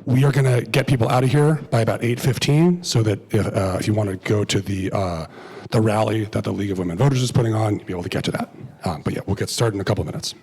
We are going to get people out of here by about 8:15, so that if you want to go to the rally that the League of Women Voters is putting on, you'll be able to get to that. But yeah, we'll get started in a couple of minutes.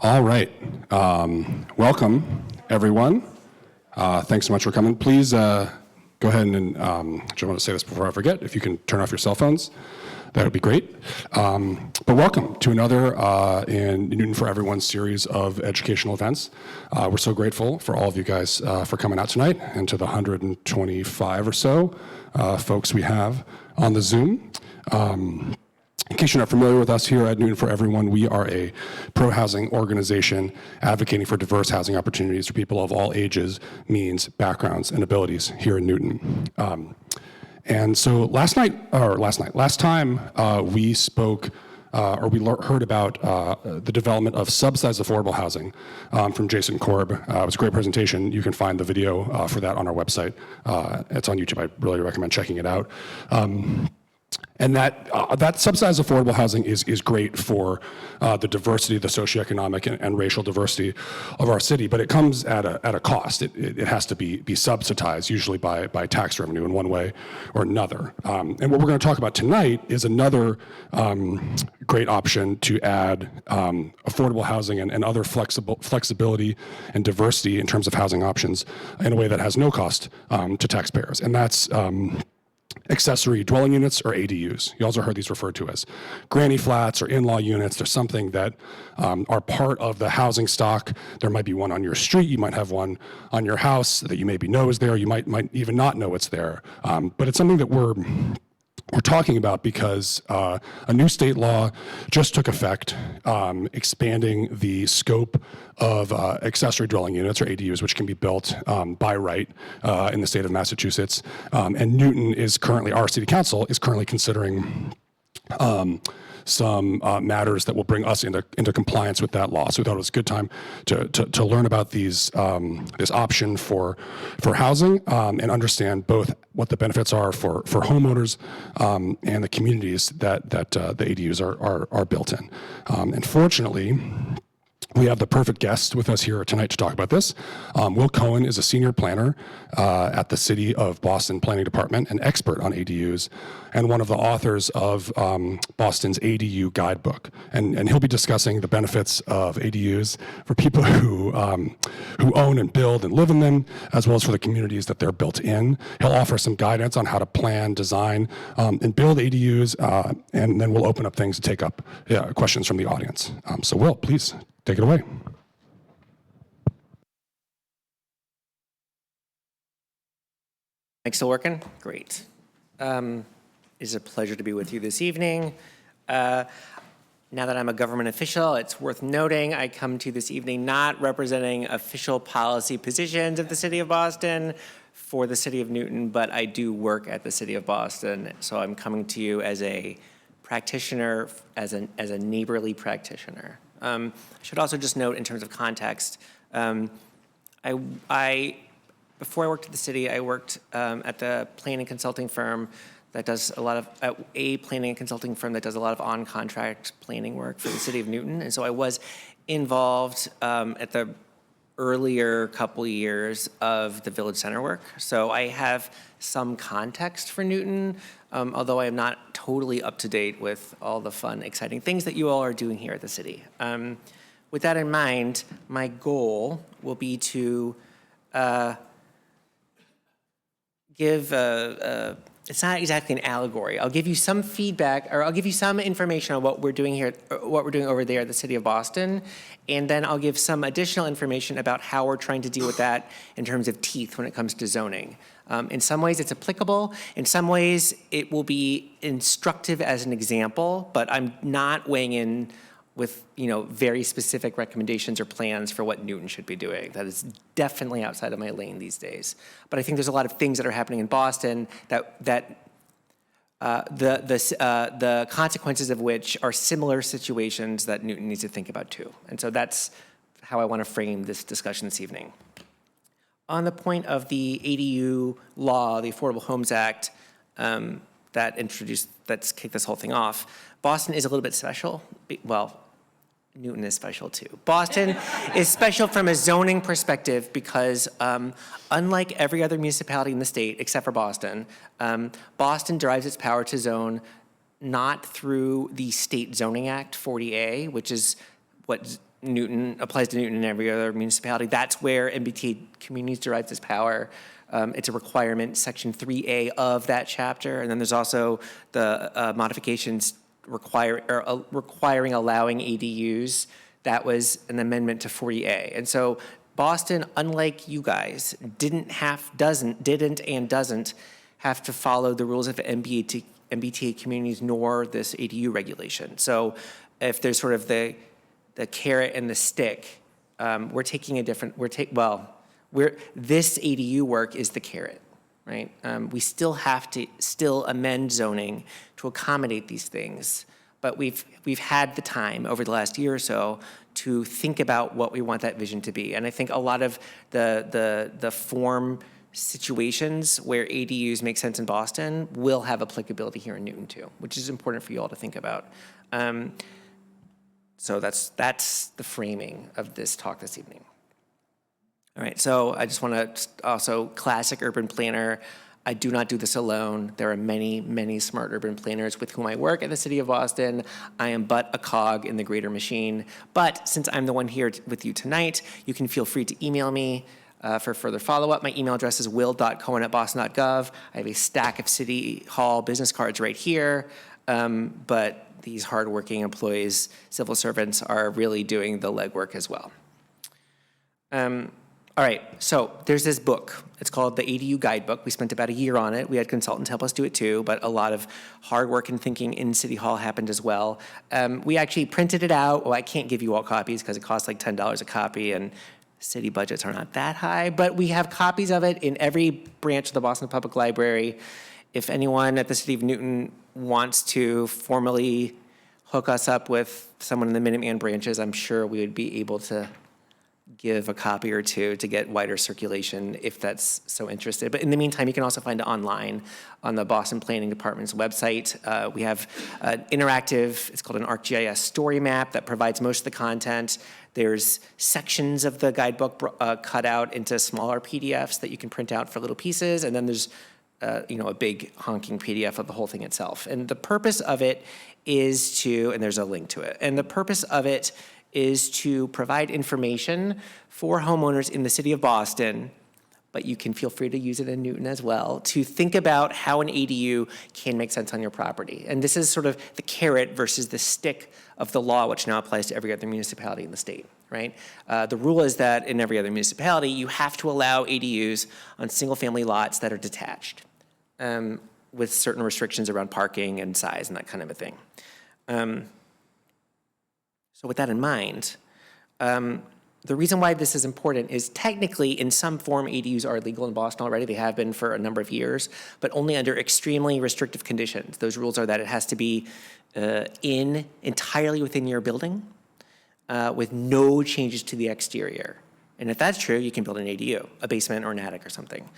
All right. Welcome, everyone. Thanks so much for coming. Please go ahead and, I just want to say this before I forget, if you can turn off your cell phones, that would be great. But welcome to another in Newton for Everyone series of educational events. We're so grateful for all of you guys for coming out tonight, and to the 125 or so folks we have on the Zoom. In case you're not familiar with us here at Newton for Everyone, we are a pro-housing organization advocating for diverse housing opportunities for people of all ages, means, backgrounds, and abilities here in Newton. And so last time we spoke, heard about the development of subsidized affordable housing from Jason Korb. It was a great presentation. You can find the video for that on our website. It's on YouTube. I really recommend checking it out. And that subsidized affordable housing is great for the diversity, the socioeconomic and racial diversity of our city, but it comes at a cost. It has to be subsidized, usually by tax revenue in one way or another. And what we're going to talk about tonight is another great option to add affordable housing and other flexibility and diversity in terms of housing options in a way that has no cost to taxpayers. And that's accessory dwelling units, or ADUs. You also heard these referred to as granny flats or in-law units. They're something that are part of the housing stock. There might be one on your street. You might have one on your house that you maybe know is there. You might even not know it's there. But it's something that we're talking about because a new state law just took effect, expanding the scope of accessory dwelling units, or ADUs, which can be built by right in the state of Massachusetts. And Newton is currently, our city council is currently considering some matters that will bring us into compliance with that law. So we thought it was a good time to learn about this option for housing and understand both what the benefits are for homeowners and the communities that the ADUs are built in. And fortunately, We have the perfect guest with us here tonight to talk about this. Will Cohen is a senior planner at the City of Boston Planning Department, an expert on ADUs, and one of the authors of Boston's ADU guidebook. And he'll be discussing the benefits of ADUs for people who own and build and live in them, as well as for the communities that they're built in. He'll offer some guidance on how to plan, design, and build ADUs, and then we'll open up things to take up questions from the audience. So Will, please. Take it away. Mic's still working? Great. It's a pleasure to be with you this evening. Now that I'm a government official, it's worth noting I come to you this evening not representing official policy positions of the City of Boston for the City of Newton, but I do work at the City of Boston, so I'm coming to you as a practitioner, as a neighborly practitioner. I should also just note in terms of context, before I worked at the city, I worked at the planning consulting firm that does a lot of, on-contract planning work for the City of Newton. And so I was involved at the earlier couple years of the Village Center work. So I have some context for Newton, although I am not totally up to date with all the fun, exciting things that you all are doing here at the city. With that in mind, my goal will be to give it's not exactly an allegory. I'll give you some feedback, or I'll give you some information on what we're doing here, what we're doing over there at the City of Boston, and then I'll give some additional information about how we're trying to deal with that in terms of teeth when it comes to zoning. In some ways it's applicable, in some ways it will be instructive as an example, but I'm not weighing in with very specific recommendations or plans for what Newton should be doing. That is definitely outside of my lane these days. But I think there's a lot of things that are happening in Boston that the consequences of which are similar situations that Newton needs to think about too. And so that's how I want to frame this discussion this evening. On the point of the ADU law, the Affordable Homes Act, that's kicked this whole thing off, Boston is a little bit special. Well, Newton is special too. Boston is special from a zoning perspective because unlike every other municipality in the state, except for Boston, Boston derives its power to zone not through the State Zoning Act 40A, which is what applies to Newton and every other municipality. That's where MBTA communities derives its power. It's a requirement, Section 3A of that chapter. And then there's also the modifications requiring allowing ADUs. That was an amendment to 40A. And so Boston, unlike you guys, didn't and doesn't have to follow the rules of MBTA communities nor this ADU regulation. So if there's sort of the carrot and the stick, we're taking a different, this ADU work is the carrot, right? We still have to amend zoning to accommodate these things, but we've had the time over the last year or so to think about what we want that vision to be. And I think a lot of the form situations where ADUs make sense in Boston will have applicability here in Newton too, which is important for you all to think about. So that's the framing of this talk this evening. All right, so I just want to also, classic urban planner, I do not do this alone. There are many, many smart urban planners with whom I work at the City of Boston. I am but a cog in the greater machine. But since I'm the one here with you tonight, you can feel free to email me for further follow-up. My email address is will.cohen@boston.gov. I have a stack of City Hall business cards right here, but these hardworking employees, civil servants, are really doing the legwork as well. All right, so there's this book. It's called the ADU Guidebook. We spent about a year on it. We had consultants help us do it too, but a lot of hard work and thinking in City Hall happened as well. We actually printed it out. Well, I can't give you all copies because it costs like $10 a copy, and city budgets are not that high, but we have copies of it in every branch of the Boston Public Library. If anyone at the City of Newton wants to formally hook us up with someone in the Minuteman branches, I'm sure we would be able to give a copy or two to get wider circulation if that's so interested. But in the meantime, you can also find it online on the Boston Planning Department's website. We have an interactive, it's called an ArcGIS story map that provides most of the content. There's sections of the guidebook cut out into smaller PDFs that you can print out for little pieces, and then there's a big honking PDF of the whole thing itself. And the purpose of it is to, and there's a link to it, and the purpose of it is to provide information for homeowners in the city of Boston, but you can feel free to use it in Newton as well, to think about how an ADU can make sense on your property. And this is sort of the carrot versus the stick of the law, which now applies to every other municipality in the state, right? The rule is that in every other municipality, you have to allow ADUs on single-family lots that are detached, with certain restrictions around parking and size and that kind of a thing. So with that in mind, the reason why this is important is technically in some form ADUs are legal in Boston already. They have been for a number of years, but only under extremely restrictive conditions. Those rules are that it has to be entirely within your building with no changes to the exterior. And if that's true, you can build an ADU, a basement or an attic or something.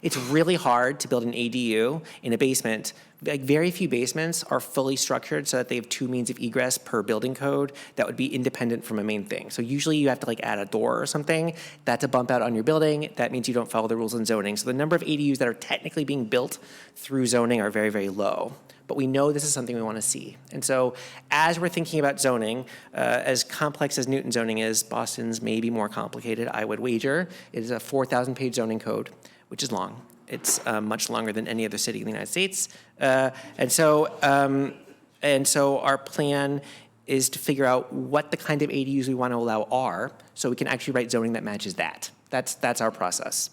It's really hard to build an ADU in a basement. Like, very few basements are fully structured so that they have 2 means of egress per building code that would be independent from a main thing. So usually you have to add a door or something. That's a bump out on your building. That means you don't follow the rules in zoning. So the number of ADUs that are technically being built through zoning are very, very low. But we know this is something we want to see. And so as we're thinking about zoning, as complex as Newton zoning is, Boston's may be more complicated, I would wager. It is a 4,000-page zoning code, which is long. It's much longer than any other city in the United States. And so our plan is to figure out what the kind of ADUs we want to allow are, so we can actually write zoning that matches that. That's our process.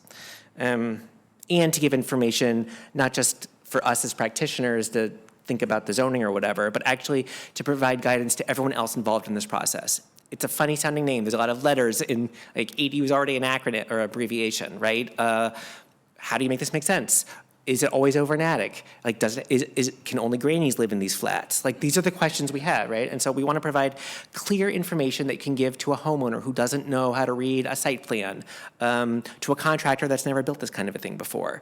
And to give information, not just for us as practitioners to think about the zoning or whatever, but actually to provide guidance to everyone else involved in this process. It's a funny sounding name. There's a lot of letters in, ADU is already an acronym or abbreviation, right? How do you make this make sense? Is it always over an attic? Can only grannies live in these flats? These are the questions we have, right? And so we want to provide clear information that you can give to a homeowner who doesn't know how to read a site plan, to a contractor that's never built this kind of a thing before,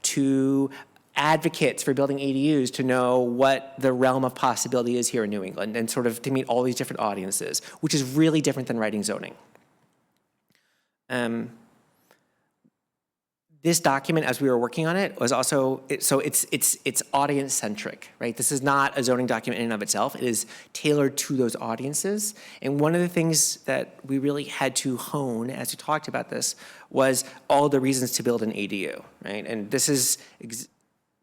to advocates for building ADUs to know what the realm of possibility is here in New England, and sort of to meet all these different audiences, which is really different than writing zoning. This document, as we were working on it, was also, it's audience-centric, right? This is not a zoning document in and of itself. It is tailored to those audiences. And one of the things that we really had to hone as we talked about this was all the reasons to build an ADU, right? And this is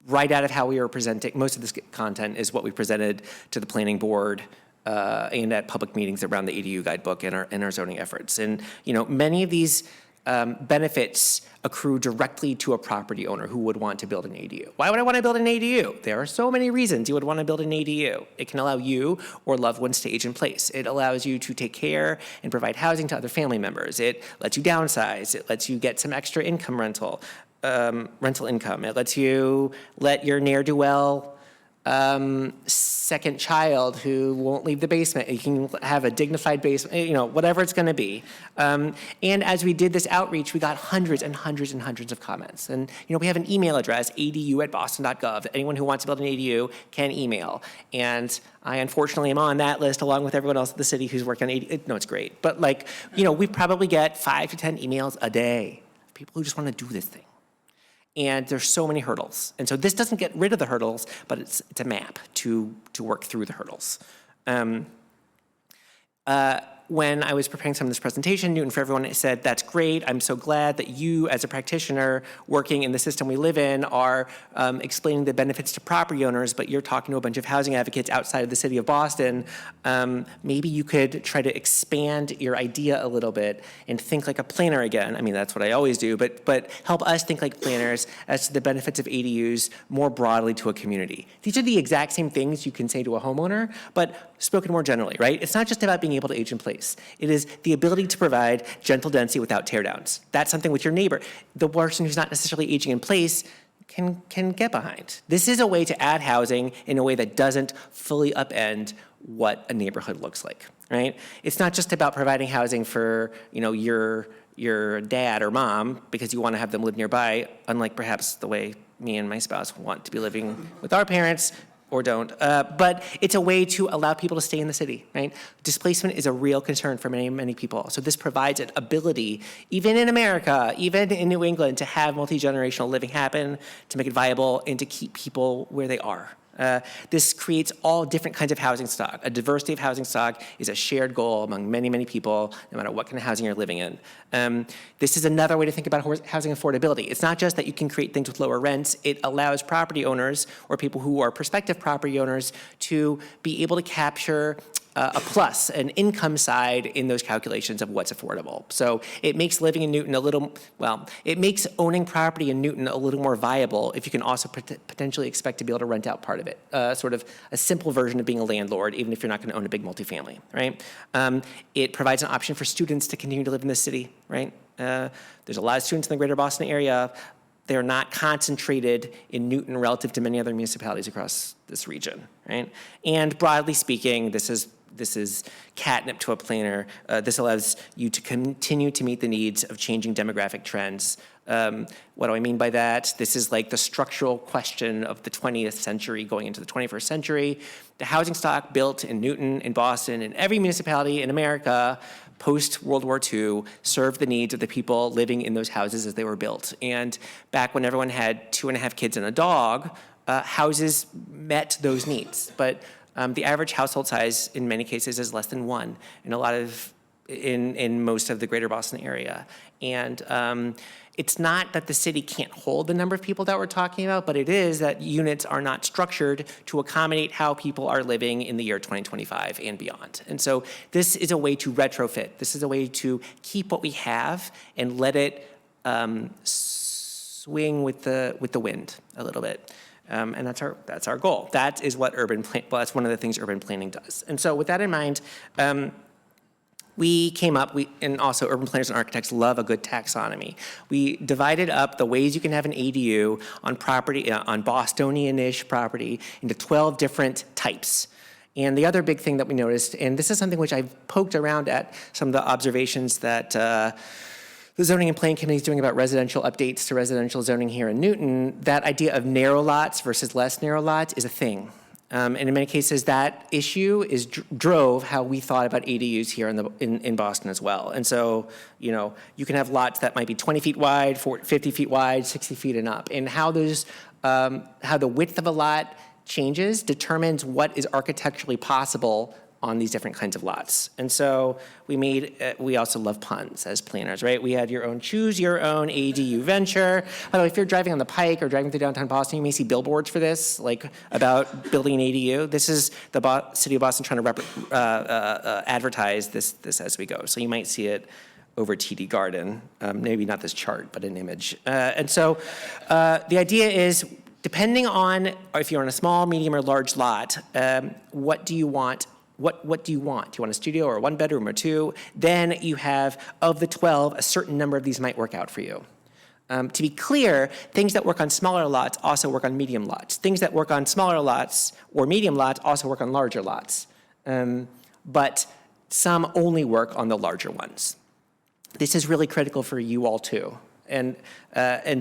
right out of how we were presenting. Most of this content is what we presented to the planning board and at public meetings around the ADU guidebook and our zoning efforts. And many of these benefits accrue directly to a property owner who would want to build an ADU. Why would I want to build an ADU? There are so many reasons you would want to build an ADU. It can allow you or loved ones to age in place. It allows you to take care and provide housing to other family members. It lets you downsize. It lets you get some extra income rental income. It lets you let your ne'er-do-well second child who won't leave the basement. You can have a dignified basement, whatever it's going to be. And as we did this outreach, we got hundreds and hundreds and hundreds of comments. And we have an email address, adu@boston.gov. Anyone who wants to build an ADU can email. And I unfortunately am on that list along with everyone else in the city who's working on ADU. No, it's great. But we probably get 5 to 10 emails a day of people who just want to do this thing. And there's so many hurdles. And so this doesn't get rid of the hurdles, but it's a map to work through the hurdles. When I was preparing some of this presentation, Newton for Everyone said, that's great. I'm so glad that you, as a practitioner working in the system we live in, are explaining the benefits to property owners, but you're talking to a bunch of housing advocates outside of the city of Boston. Maybe you could try to expand your idea a little bit and think like a planner again. I mean, that's what I always do, but help us think like planners as to the benefits of ADUs more broadly to a community. These are the exact same things you can say to a homeowner, but spoken more generally, right? It's not just about being able to age in place. It is the ability to provide gentle density without teardowns. That's something with your neighbor. The person who's not necessarily aging in place can get behind. This is a way to add housing in a way that doesn't fully upend what a neighborhood looks like, right? It's not just about providing housing for your dad or mom because you want to have them live nearby, unlike perhaps the way me and my spouse want to be living with our parents, don't. But it's a way to allow people to stay in the city, right? Displacement is a real concern for many, many people. So this provides an ability, even in America, even in New England, to have multi-generational living happen, to make it viable, and to keep people where they are. This creates all different kinds of housing stock. A diversity of housing stock is a shared goal among many, many people, no matter what kind of housing you're living in. This is another way to think about housing affordability. It's not just that you can create things with lower rents. It allows property owners or people who are prospective property owners to be able to capture a plus, an income side in those calculations of what's affordable. So it makes living in Newton it makes owning property in Newton a little more viable if you can also potentially expect to be able to rent out part of it. Sort of a simple version of being a landlord, even if you're not going to own a big multifamily, right? It provides an option for students to continue to live in the city, right? There's a lot of students in the greater Boston area. They're not concentrated in Newton relative to many other municipalities across this region, right? And broadly speaking, this is catnip to a planner. This allows you to continue to meet the needs of changing demographic trends. What do I mean by that? This is like the structural question of the 20th century going into the 21st century. The housing stock built in Newton, in Boston, in every municipality in America post-World War II served the needs of the people living in those houses as they were built. And back when everyone had 2.5 kids and a dog, houses met those needs. But the average household size in many cases is less than one in most of the greater Boston area. And it's not that the city can't hold the number of people that we're talking about, but it is that units are not structured to accommodate how people are living in the year 2025 and beyond. And so this is a way to retrofit. This is a way to keep what we have and let it swing with the wind a little bit. And that's our goal. That is what that's one of the things urban planning does. And so with that in mind, we came up, and also urban planners and architects love a good taxonomy. We divided up the ways you can have an ADU on property, on Bostonian-ish property, into 12 different types. And the other big thing that we noticed, and this is something which I've poked around at some of the observations that the Zoning and Planning Committee is doing about residential updates to residential zoning here in Newton, that idea of narrow lots versus less narrow lots is a thing. And in many cases, that issue drove how we thought about ADUs here in Boston as well. And so, you can have lots that might be 20 feet wide, 50 feet wide, 60 feet and up. And how the width of a lot changes determines what is architecturally possible on these different kinds of lots. And so we also love puns as planners, right? We had choose your own ADU venture. By the way, if you're driving on the Pike or driving through downtown Boston, you may see billboards for this, like about building an ADU. This is the city of Boston trying to advertise this as we go. So you might see it over TD Garden, maybe not this chart, but an image. And so the idea is, depending on if you're on a small, medium, or large lot, what do you want? What do you want? Do you want a studio or a one bedroom or two? Then you have, of the 12, a certain number of these might work out for you. To be clear, things that work on smaller lots also work on medium lots. Things that work on smaller lots or medium lots also work on larger lots. But some only work on the larger ones. This is really critical for you all too. And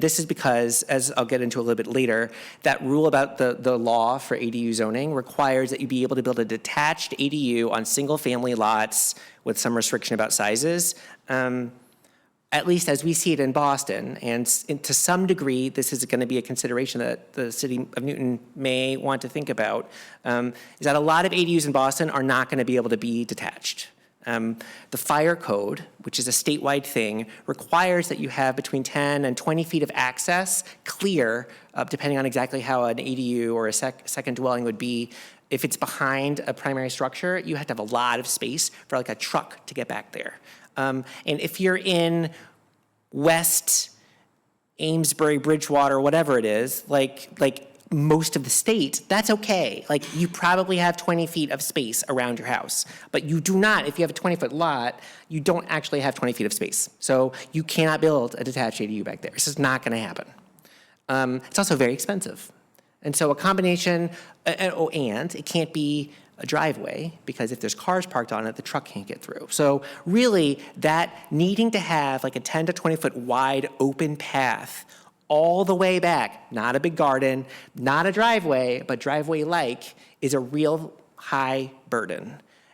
this is because, as I'll get into a little bit later, that rule about the law for ADU zoning requires that you be able to build a detached ADU on single-family lots with some restriction about sizes, at least as we see it in Boston. And to some degree, this is going to be a consideration that the city of Newton may want to think about, is that a lot of ADUs in Boston are not going to be able to be detached. The fire code, which is a statewide thing, requires that you have between 10 and 20 feet of access clear, depending on exactly how an ADU or a second dwelling would be. If it's behind a primary structure, you have to have a lot of space for like a truck to get back there. And if you're in West Amesbury, Bridgewater, whatever it is, like most of the state, that's okay. Like, you probably have 20 feet of space around your house, but you do not, if you have a 20-foot lot, you don't actually have 20 feet of space. So you cannot build a detached ADU back there. This is not gonna happen. It's also very expensive. And so a combination, and it can't be a driveway, because if there's cars parked on it, the truck can't get through. So really, that needing to have like a 10 to 20 foot wide open path all the way back, not a big garden, not a driveway, but driveway-like, is a real high burden.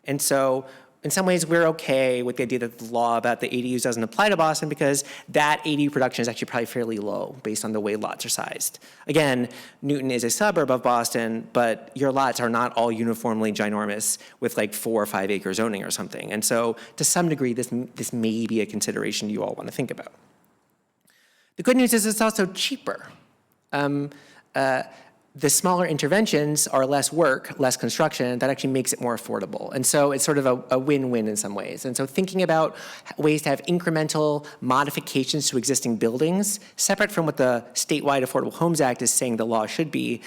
And so in some ways, we're okay with the idea that the law about the ADUs doesn't apply to Boston because that ADU production is actually probably fairly low based on the way lots are sized. Again, Newton is a suburb of Boston, but your lots are not all uniformly ginormous with like 4 or 5 acre zoning or something. And so to some degree, this may be a consideration you all want to think about. The good news is it's also cheaper. The smaller interventions are less work, less construction. That actually makes it more affordable. And so it's sort of a win-win in some ways. And so thinking about ways to have incremental modifications to existing buildings, separate from what the statewide Affordable Homes Act is saying the law should be,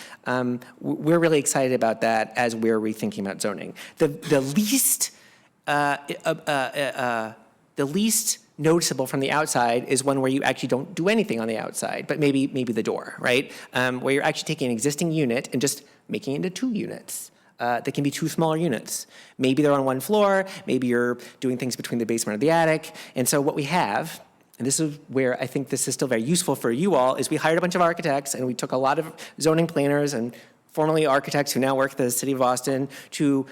we're really excited about that as we're rethinking about zoning. The least noticeable from the outside is one where you actually don't do anything on the outside, but maybe the door, right? Where you're actually taking an existing unit and just making it into 2 units. That can be 2 smaller units. Maybe they're on 1 floor, maybe you're doing things between the basement or the attic. And so what we have, and this is where I think this is still very useful for you all, is we hired a bunch of architects and we took a lot of zoning planners and formerly architects who now work at the city of Boston to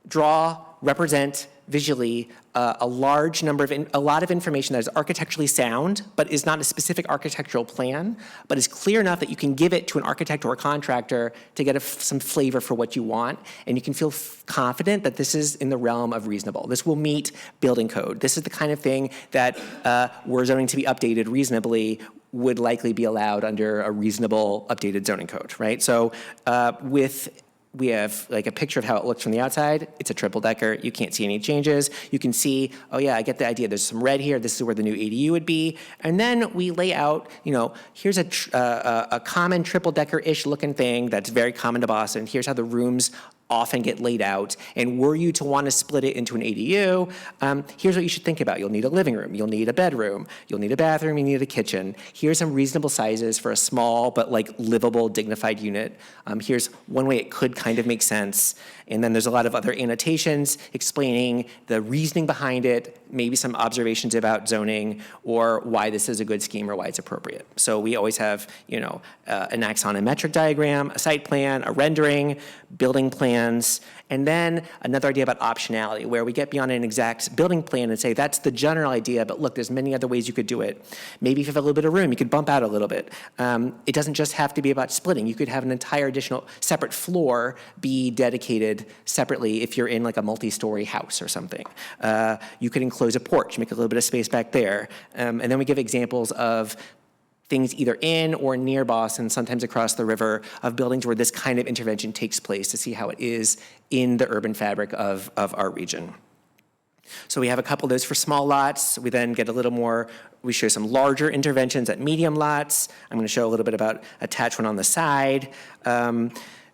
draw, represent visually a large number of, a lot of information that is architecturally sound, but is not a specific architectural plan, but is clear enough that you can give it to an architect or a contractor to get some flavor for what you want, and you can feel confident that this is in the realm of reasonable. This will meet building code. This is the kind of thing that were zoning to be updated reasonably would likely be allowed under a reasonable updated zoning code, right? So we have like a picture of how it looks from the outside. It's a triple decker. You can't see any changes. You can see, oh yeah, I get the idea. There's some red here. This is where the new ADU would be. And then we lay out, here's a common triple decker-ish looking thing that's very common to Boston. Here's how the rooms often get laid out. And were you to want to split it into an ADU, here's what you should think about. You'll need a living room. You'll need a bedroom. You'll need a bathroom. You need a kitchen. Here's some reasonable sizes for a small but like livable, dignified unit. Here's one way it could kind of make sense. And then there's a lot of other annotations explaining the reasoning behind it, maybe some observations about zoning or why this is a good scheme or why it's appropriate. So we always have, an axonometric diagram, a site plan, a rendering, building plans, and then another idea about optionality, where we get beyond an exact building plan and say, that's the general idea, but look, there's many other ways you could do it. Maybe if you have a little bit of room, you could bump out a little bit. It doesn't just have to be about splitting. You could have an entire additional separate floor be dedicated separately if you're in like a multi-story house or something. You could enclose a porch, make a little bit of space back there. And then we give examples of things either in or near Boston, sometimes across the river, of buildings where this kind of intervention takes place to see how it is in the urban fabric of our region. So we have a couple of those for small lots. We then get a little more, we show some larger interventions at medium lots. I'm going to show a little bit about attached one on the side.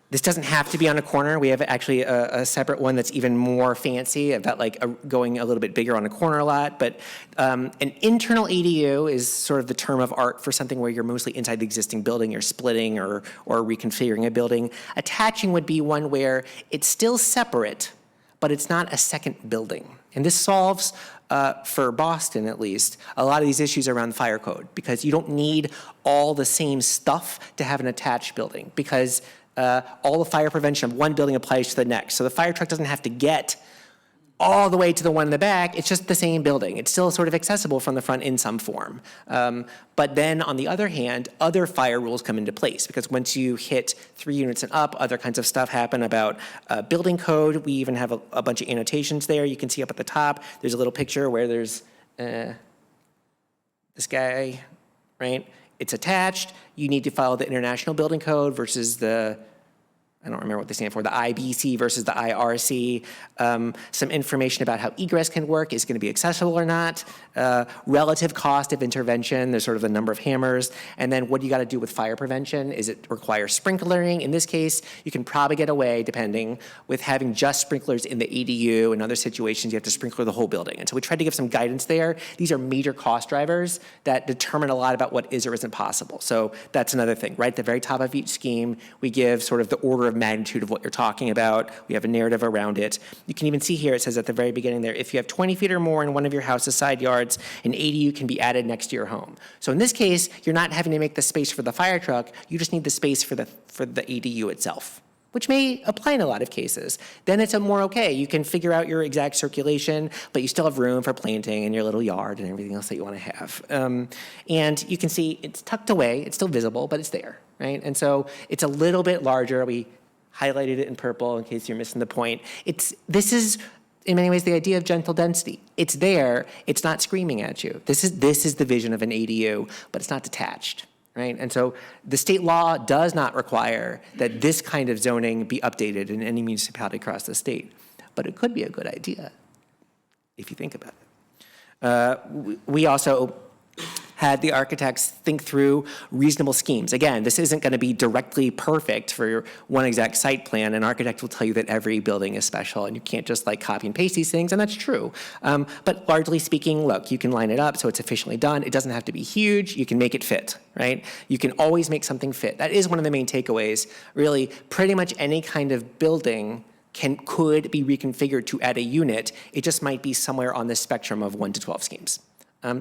This doesn't have to be on a corner. We have actually a separate one that's even more fancy about going a little bit bigger on a corner lot. But an internal ADU is sort of the term of art for something where you're mostly inside the existing building, you're splitting or reconfiguring a building. Attaching would be one where it's still separate, but it's not a second building. And this solves, for Boston at least, a lot of these issues around the fire code, because you don't need all the same stuff to have an attached building, because all the fire prevention of one building applies to the next. So the fire truck doesn't have to get all the way to the one in the back. It's just the same building. It's still sort of accessible from the front in some form. But then on the other hand, other fire rules come into place, because once you hit 3 units and up, other kinds of stuff happen about building code. We even have a bunch of annotations there. You can see up at the top, there's a little picture where there's this guy, right? It's attached. You need to follow the International Building Code versus I don't remember what they stand for, the IBC versus the IRC. Some information about how egress can work, is going to be accessible or not. Relative cost of intervention, there's sort of the number of hammers. And then what do you got to do with fire prevention? Is it require sprinklering? In this case, you can probably get away, depending, with having just sprinklers in the ADU. In other situations, you have to sprinkler the whole building. And so we tried to give some guidance there. These are major cost drivers that determine a lot about what is or isn't possible. So that's another thing, right? At the very top of each scheme, we give sort of the order of of magnitude of what you're talking about. We have a narrative around it. You can even see here, it says at the very beginning there, if you have 20 feet or more in one of your house's side yards, an ADU can be added next to your home. So in this case, you're not having to make the space for the fire truck, you just need the space for the ADU itself, which may apply in a lot of cases. Then it's a more okay. You can figure out your exact circulation, but you still have room for planting in your little yard and everything else that you want to have. And you can see it's tucked away. It's still visible, but it's there, right? And so it's a little bit larger. We highlighted it in purple in case you're missing the point. This is, in many ways, the idea of gentle density. It's there. It's not screaming at you. This is the vision of an ADU, but it's not detached. Right? And so the state law does not require that this kind of zoning be updated in any municipality across the state, but it could be a good idea if you think about it. We also had the architects think through reasonable schemes. Again, this isn't going to be directly perfect for one exact site plan. An architect will tell you that every building is special and you can't just like copy and paste these things, and that's true. But largely speaking, look, you can line it up so it's efficiently done. It doesn't have to be huge. You can make it fit, right? You can always make something fit. That is one of the main takeaways. Really, pretty much any kind of building could be reconfigured to add a unit. It just might be somewhere on the spectrum of 1 to 12 schemes.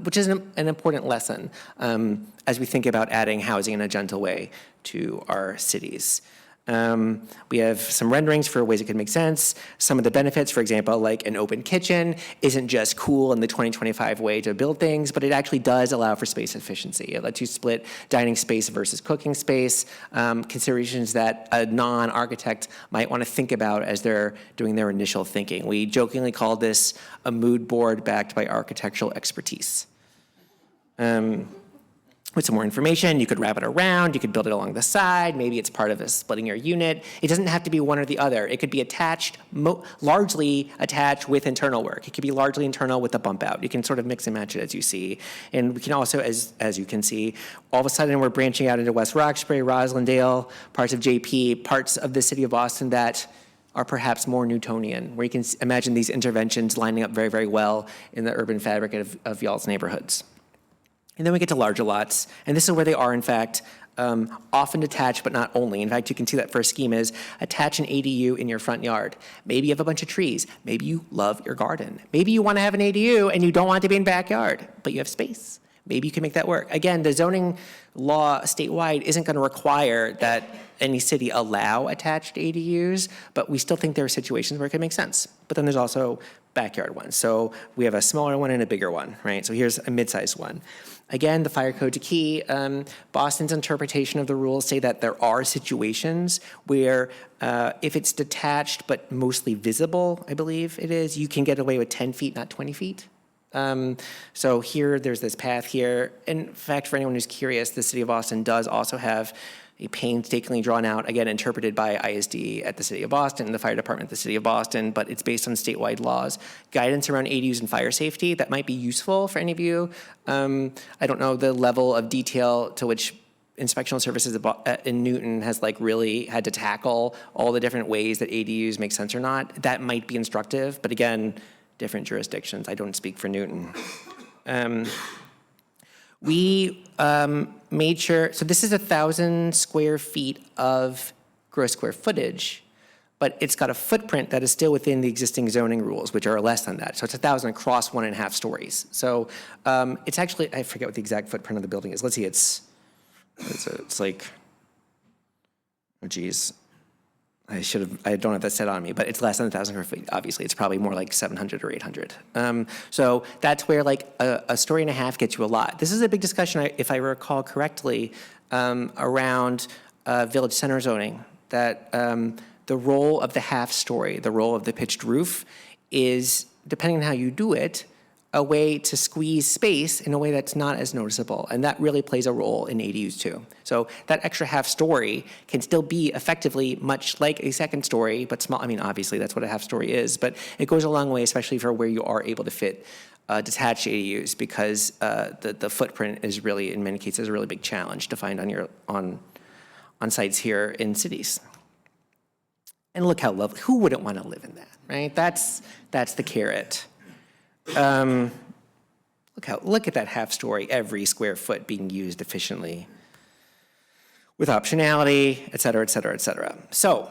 Which is an important lesson as we think about adding housing in a gentle way to our cities. We have some renderings for ways it could make sense. Some of the benefits, for example, like an open kitchen isn't just cool in the 2025 way to build things, but it actually does allow for space efficiency. It lets you split dining space versus cooking space, considerations that a non-architect might want to think about as they're doing their initial thinking. We jokingly call this a mood board backed by architectural expertise. With some more information, you could wrap it around, you could build it along the side, maybe it's part of a splitting your unit. It doesn't have to be one or the other. It could be attached, largely attached with internal work. It could be largely internal with a bump out. You can sort of mix and match it as you see. And we can also, as you can see, all of a sudden we're branching out into West Roxbury, Roslindale, parts of JP, parts of the city of Boston that are perhaps more Newtonian, where you can imagine these interventions lining up very, very well in the urban fabric of y'all's neighborhoods. And then we get to larger lots, and this is where they are, in fact, often detached, but not only. In fact, you can see that first scheme is attach an ADU in your front yard. Maybe you have a bunch of trees. Maybe you love your garden. Maybe you want to have an ADU and you don't want it to be in the backyard, but you have space. Maybe you can make that work. Again, the zoning law statewide isn't going to require that any city allow attached ADUs, but we still think there are situations where it can make sense. But then there's also backyard ones. So we have a smaller one and a bigger one, right? So here's a mid-sized one. Again, the fire code's a key. Boston's interpretation of the rules say that there are situations where if it's detached but mostly visible, I believe it is, you can get away with 10 feet, not 20 feet. So here, there's this path here. In fact, for anyone who's curious, the city of Boston does also have a painstakingly drawn out, again, interpreted by ISD at the city of Boston and the fire department at the city of Boston, but it's based on statewide laws, guidance around ADUs and fire safety that might be useful for any of you. I don't know the level of detail to which inspectional services in Newton has like really had to tackle all the different ways that ADUs make sense or not. That might be instructive, but again, different jurisdictions. I don't speak for Newton. We made sure, so this is 1,000 square feet of gross square footage, but it's got a footprint that is still within the existing zoning rules, which are less than that. So it's 1,000 across 1.5 stories. So it's actually, I forget what the exact footprint of the building is. Let's see, it's like, oh geez. I don't have that set on me, but it's less than 1,000 square feet, obviously. It's probably more like 700 or 800. So that's where like a story and a half gets you a lot. This is a big discussion, if I recall correctly, around village center zoning, that the role of the half story, the role of the pitched roof is, depending on how you do it, a way to squeeze space in a way that's not as noticeable. And that really plays a role in ADUs too. So that extra half story can still be effectively much like a second story, but small. I mean, obviously that's what a half story is, but it goes a long way, especially for where you are able to fit detached ADUs, because the footprint is really, in many cases, a really big challenge to find on sites here in cities. And look how lovely, who wouldn't want to live in that, right? That's the carrot. Look at that half story, every square foot being used efficiently with optionality, et cetera, et cetera, et cetera. So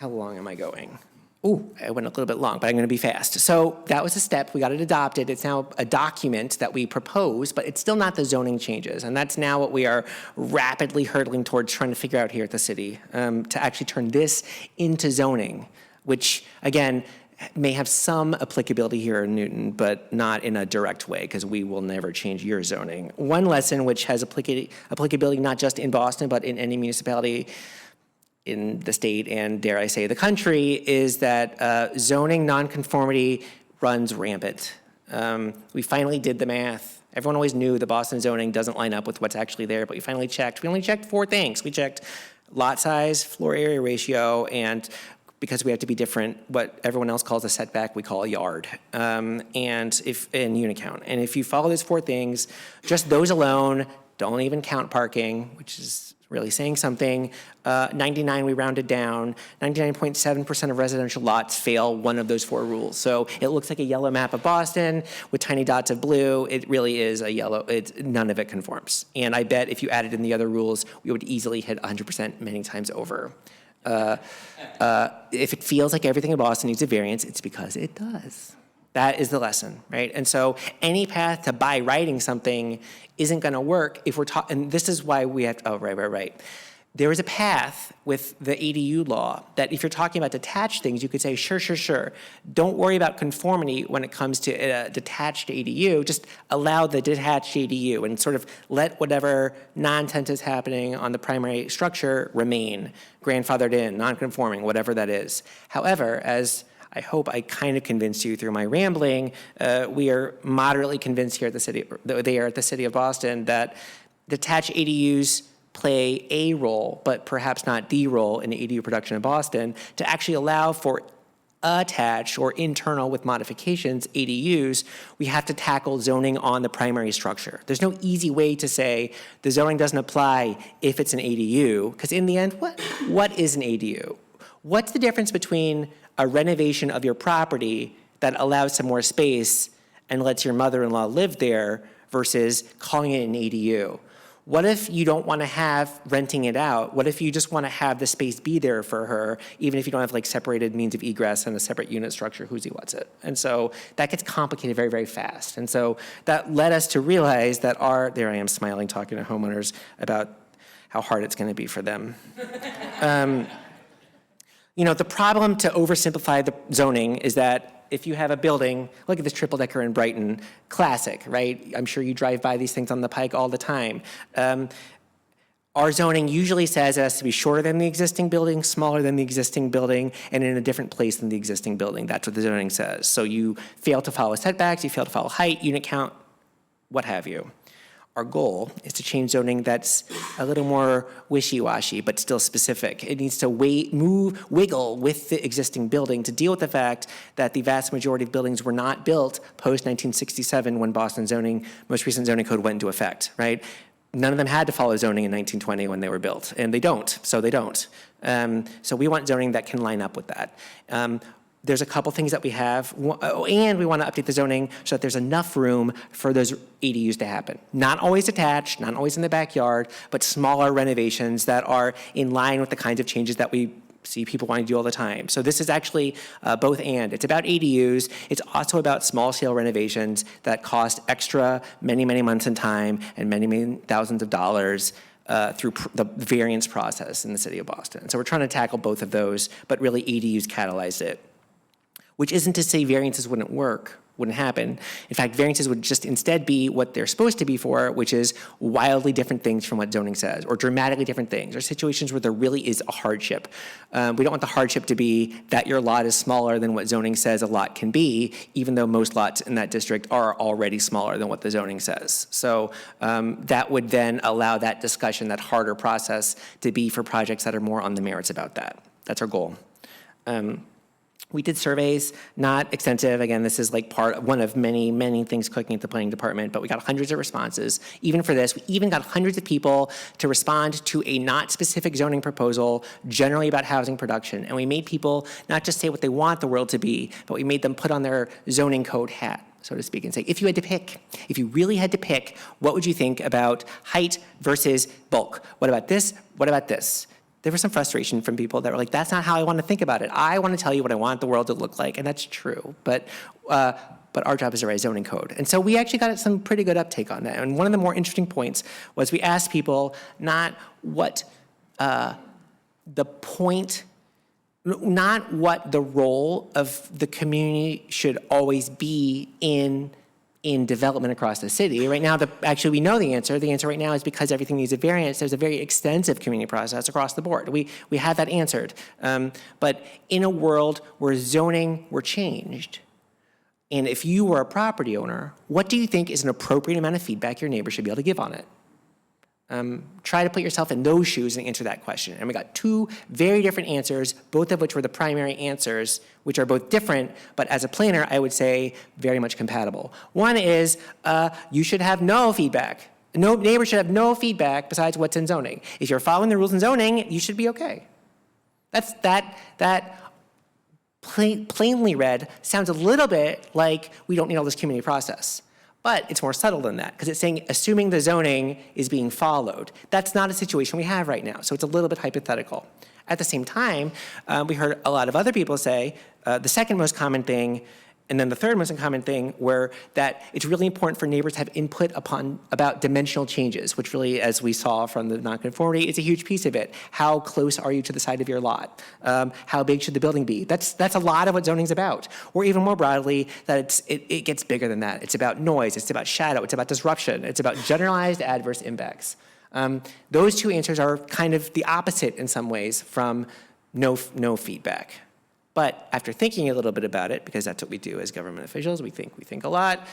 How long am I going? Ooh, I went a little bit long, but I'm going to be fast. So that was a step. We got it adopted. It's now a document that we propose, but it's still not the zoning changes. And that's now what we are rapidly hurtling towards trying to figure out here at the city, to actually turn this into zoning, which, again, may have some applicability here in Newton, but not in a direct way, because we will never change your zoning. One lesson which has applicability not just in Boston, but in any municipality in the state and, dare I say, the country, is that zoning nonconformity runs rampant. We finally did the math. Everyone always knew the Boston zoning doesn't line up with what's actually there, but we finally checked. We only checked 4 things. We checked lot size, floor area ratio, and because we have to be different, what everyone else calls a setback, we call a yard, and in unit count. And if you follow those 4 things, just those alone, don't even count parking, which is really saying something. 99, we rounded down. 99.7% of residential lots fail one of those 4 rules. So it looks like a yellow map of Boston with tiny dots of blue. It really is a yellow, none of it conforms. And I bet if you added in the other rules, we would easily hit 100% many times over. If it feels like everything in Boston needs a variance, it's because it does. That is the lesson, right? And so any path to by writing something isn't going to work if we're talking, and this is why we have to, right. There is a path with the ADU law that if you're talking about detached things, you could say, sure. Don't worry about conformity when it comes to a detached ADU. Just allow the detached ADU and sort of let whatever nonsense is happening on the primary structure remain, grandfathered in, non-conforming, whatever that is. However, as I hope I kind of convinced you through my rambling, we are moderately convinced here at the city of Boston that detached ADUs play a role, but perhaps not the role in the ADU production in Boston, to actually allow for attached or internal with modifications ADUs. We have to tackle zoning on the primary structure. There's no easy way to say the zoning doesn't apply if it's an ADU, because in the end, what is an ADU? What's the difference between a renovation of your property that allows some more space and lets your mother-in-law live there versus calling it an ADU? What if you don't want to have renting it out? What if you just want to have the space be there for her, even if you don't have like separated means of egress and a separate unit structure, who's he what's it? And so that gets complicated very, very fast. And so that led us to realize that there I am smiling, talking to homeowners about how hard it's going to be for them. The problem to oversimplify the zoning is that if you have a building, look at this triple-decker in Brighton, classic, right? I'm sure you drive by these things on the Pike all the time. Our zoning usually says it has to be shorter than the existing building, smaller than the existing building, and in a different place than the existing building. That's what the zoning says. So you fail to follow setbacks, you fail to follow height, unit count, what have you. Our goal is to change zoning that's a little more wishy-washy, but still specific. It needs to wiggle with the existing building to deal with the fact that the vast majority of buildings were not built post-1967 when Boston's most recent zoning code went into effect, right? None of them had to follow zoning in 1920 when they were built, and they don't, so they don't. So we want zoning that can line up with that. There's a couple things that we have, and we want to update the zoning so that there's enough room for those ADUs to happen. Not always attached, not always in the backyard, but smaller renovations that are in line with the kinds of changes that we see people wanting to do all the time. So this is actually both and. It's about ADUs. It's also about small-scale renovations that cost extra many, many months in time and many, many thousands of dollars through the variance process in the city of Boston. So we're trying to tackle both of those, but really ADUs catalyzed it. Which isn't to say variances wouldn't happen. In fact, variances would just instead be what they're supposed to be for, which is wildly different things from what zoning says, or dramatically different things, or situations where there really is a hardship. We don't want the hardship to be that your lot is smaller than what zoning says a lot can be, even though most lots in that district are already smaller than what the zoning says. So that would then allow that discussion, that harder process, to be for projects that are more on the merits about that. That's our goal. We did surveys, not extensive. Again, this is like one of many, many things cooking at the planning department, but we got hundreds of responses. Even for this, we even got hundreds of people to respond to a not specific zoning proposal, generally about housing production. And we made people not just say what they want the world to be, but we made them put on their zoning code hat, so to speak, and say, if you really had to pick, what would you think about height versus bulk? What about this? What about this? There was some frustration from people that were like, that's not how I want to think about it. I want to tell you what I want the world to look like, and that's true. But our job is to write zoning code. And so we actually got some pretty good uptake on that. And one of the more interesting points was we asked people not what the point, not what the role of the community should always be in development across the city. Right now, actually we know the answer. The answer right now is because everything needs a variance, there's a very extensive community process across the board. We have that answered. But in a world where zoning were changed, and if you were a property owner, what do you think is an appropriate amount of feedback your neighbor should be able to give on it? Try to put yourself in those shoes and answer that question. And we got two very different answers, both of which were the primary answers, which are both different, but as a planner, I would say very much compatible. One is you should have no feedback. No neighbor should have no feedback besides what's in zoning. If you're following the rules in zoning, you should be okay. That plainly read sounds a little bit like we don't need all this community process. But it's more subtle than that, because it's saying assuming the zoning is being followed. That's not a situation we have right now, so it's a little bit hypothetical. At the same time, we heard a lot of other people say the second most common thing, and then the third most common thing, were that it's really important for neighbors to have input about dimensional changes, which really, as we saw from the nonconformity, is a huge piece of it. How close are you to the side of your lot? How big should the building be? That's a lot of what zoning's about. Or even more broadly, that it gets bigger than that. It's about noise, it's about shadow, it's about disruption, it's about generalized adverse impacts. Those two answers are kind of the opposite in some ways from no feedback. But after thinking a little bit about it, because that's what we do as government officials, we think a lot,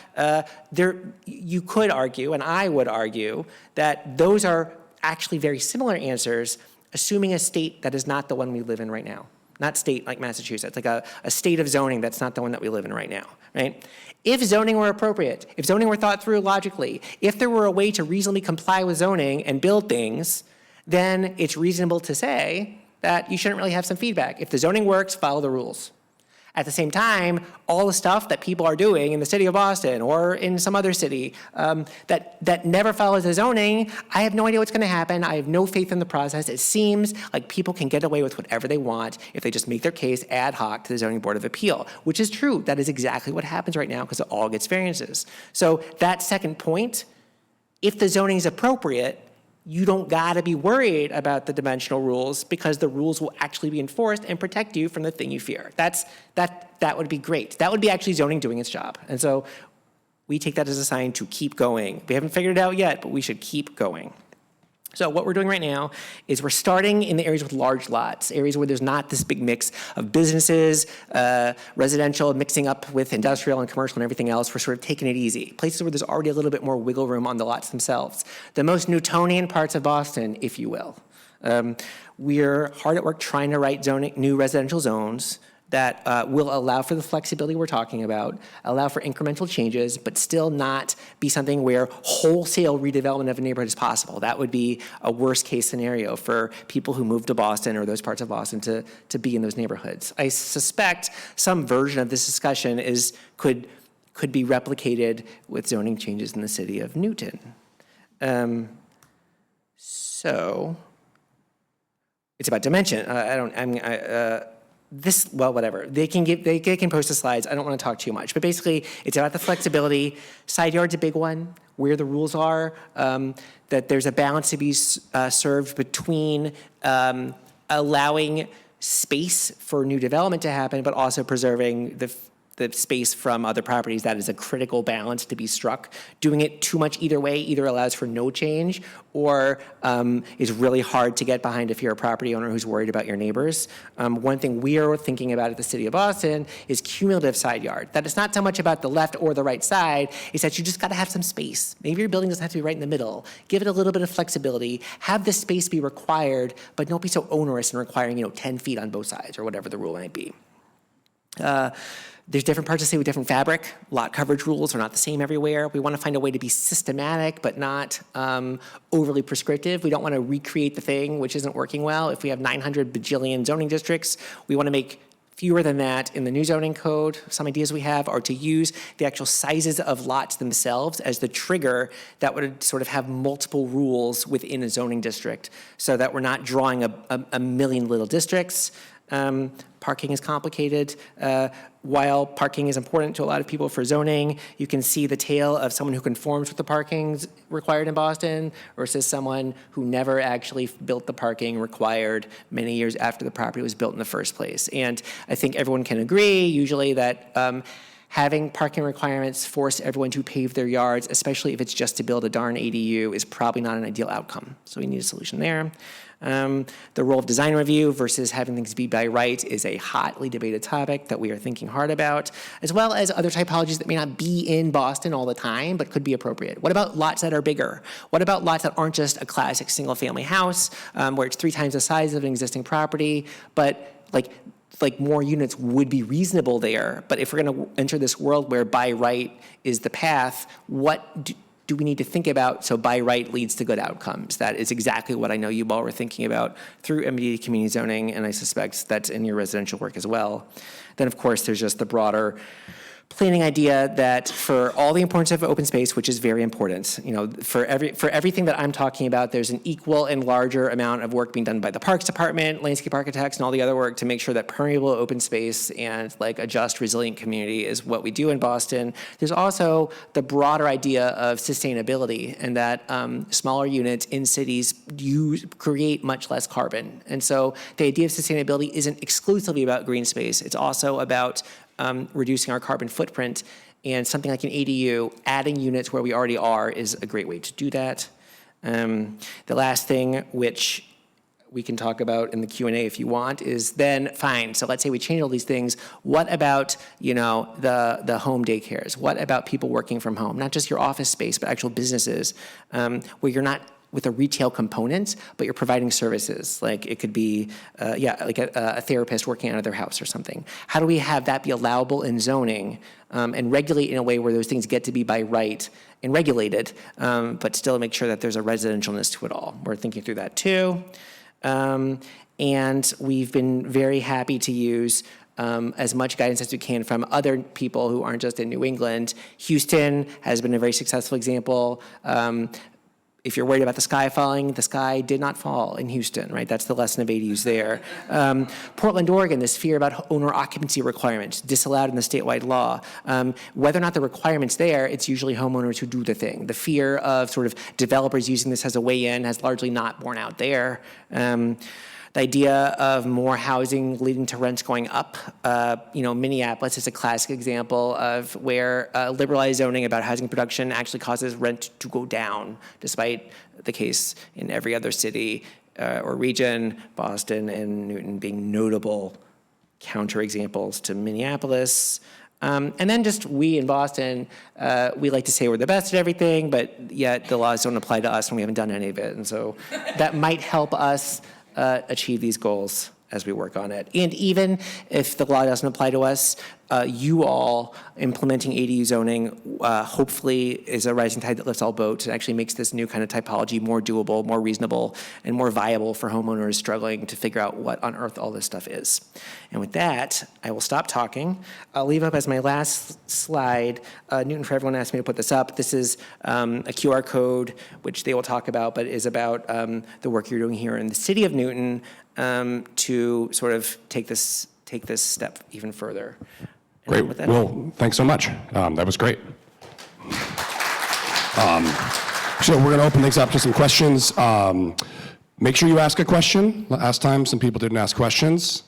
you could argue, and I would argue, that those are actually very similar answers, assuming a state that is not the one we live in right now. Not state like Massachusetts, like a state of zoning that's not the one that we live in right now, right? If zoning were appropriate, if zoning were thought through logically, if there were a way to reasonably comply with zoning and build things, then it's reasonable to say that you shouldn't really have some feedback. If the zoning works, follow the rules. At the same time, all the stuff that people are doing in the city of Boston or in some other city that never follows the zoning, I have no idea what's gonna happen. I have no faith in the process. It seems like people can get away with whatever they want if they just make their case ad hoc to the Zoning Board of Appeal, which is true. That is exactly what happens right now because it all gets variances. So that second point, if the zoning is appropriate, you don't gotta be worried about the dimensional rules because the rules will actually be enforced and protect you from the thing you fear. That would be great. That would be actually zoning doing its job. And so we take that as a sign to keep going. We haven't figured it out yet, but we should keep going. So what we're doing right now is we're starting in the areas with large lots, areas where there's not this big mix of businesses, residential mixing up with industrial and commercial and everything else. We're sort of taking it easy. Places where there's already a little bit more wiggle room on the lots themselves. The most Newtonian parts of Boston, if you will. We're hard at work trying to write new residential zones that will allow for the flexibility we're talking about, allow for incremental changes, but still not be something where wholesale redevelopment of a neighborhood is possible. That would be a worst case scenario for people who move to Boston or those parts of Boston to be in those neighborhoods. I suspect some version of this discussion could be replicated with zoning changes in the city of Newton. So it's about dimension. Well, whatever. They can post the slides. I don't want to talk too much. But basically, it's about the flexibility. Side yard's a big one, where the rules are, that there's a balance to be served between allowing space for new development to happen, but also preserving the space from other properties. That is a critical balance to be struck. Doing it too much either way either allows for no change or is really hard to get behind if you're a property owner who's worried about your neighbors. One thing we are thinking about at the City of Boston is cumulative side yard. That it's not so much about the left or the right side, it's that you just gotta have some space. Maybe your building doesn't have to be right in the middle. Give it a little bit of flexibility. Have the space be required, but don't be so onerous in requiring 10 feet on both sides or whatever the rule might be. There's different parts of the city with different fabric. Lot coverage rules are not the same everywhere. We want to find a way to be systematic, but not overly prescriptive. We don't want to recreate the thing which isn't working well. If we have 900 bajillion zoning districts, we want to make fewer than that in the new zoning code. Some ideas we have are to use the actual sizes of lots themselves as the trigger that would sort of have multiple rules within a zoning district, so that we're not drawing a million little districts. Parking is complicated. While parking is important to a lot of people for zoning, you can see the tale of someone who conforms with the parking required in Boston versus someone who never actually built the parking required many years after the property was built in the first place. And I think everyone can agree usually that having parking requirements force everyone to pave their yards, especially if it's just to build a darn ADU, is probably not an ideal outcome. So we need a solution there. The role of design review versus having things be by right is a hotly debated topic that we are thinking hard about, as well as other typologies that may not be in Boston all the time, but could be appropriate. What about lots that are bigger? What about lots that aren't just a classic single-family house, where it's 3 times the size of an existing property, but like more units would be reasonable there? But if we're going to enter this world where by right is the path, what do we need to think about so by right leads to good outcomes? That is exactly what I know you all were thinking about through MBD community zoning, and I suspect that's in your residential work as well. Then, of course, there's just the broader planning idea that for all the importance of open space, which is very important, for everything that I'm talking about, there's an equal and larger amount of work being done by the Parks Department, landscape architects, and all the other work to make sure that permeable open space and like a just, resilient community is what we do in Boston. There's also the broader idea of sustainability, and that smaller units in cities create much less carbon. And so the idea of sustainability isn't exclusively about green space. It's also about reducing our carbon footprint, and something like an ADU, adding units where we already are, is a great way to do that. The last thing, which we can talk about in the Q&A if you want, is then, fine, so let's say we change all these things. What about, the home daycares? What about people working from home? Not just your office space, but actual businesses, where you're not with a retail component, but you're providing services. Like it could be, like a therapist working out of their house or something. How do we have that be allowable in zoning and regulate in a way where those things get to be by right and regulated, but still make sure that there's a residentialness to it all? We're thinking through that too. And we've been very happy to use as much guidance as we can from other people who aren't just in New England. Houston has been a very successful example. If you're worried about the sky falling, the sky did not fall in Houston, right? That's the lesson of ADUs there. Portland, Oregon, this fear about owner occupancy requirements disallowed in the statewide law. Whether or not the requirement's there, it's usually homeowners who do the thing. The fear of sort of developers using this as a way in has largely not borne out there. The idea of more housing leading to rents going up. Minneapolis is a classic example of where liberalized zoning about housing production actually causes rent to go down, despite the case in every other city or region, Boston and Newton being notable counterexamples to Minneapolis. And then just we in Boston, we like to say we're the best at everything, but yet the laws don't apply to us and we haven't done any of it. And so that might help us achieve these goals as we work on it. And even if the law doesn't apply to us, you all implementing ADU zoning hopefully is a rising tide that lifts all boats and actually makes this new kind of typology more doable, more reasonable, and more viable for homeowners struggling to figure out what on earth all this stuff is. And with that, I will stop talking. I'll leave up as my last slide. Newton for Everyone asked me to put this up. This is a QR code, which they will talk about, but is about the work you're doing here in the city of Newton to sort of take this step even further. Great. Well, thanks so much. That was great. So we're going to open things up to some questions. Make sure you ask a question. Last time, some people didn't ask questions.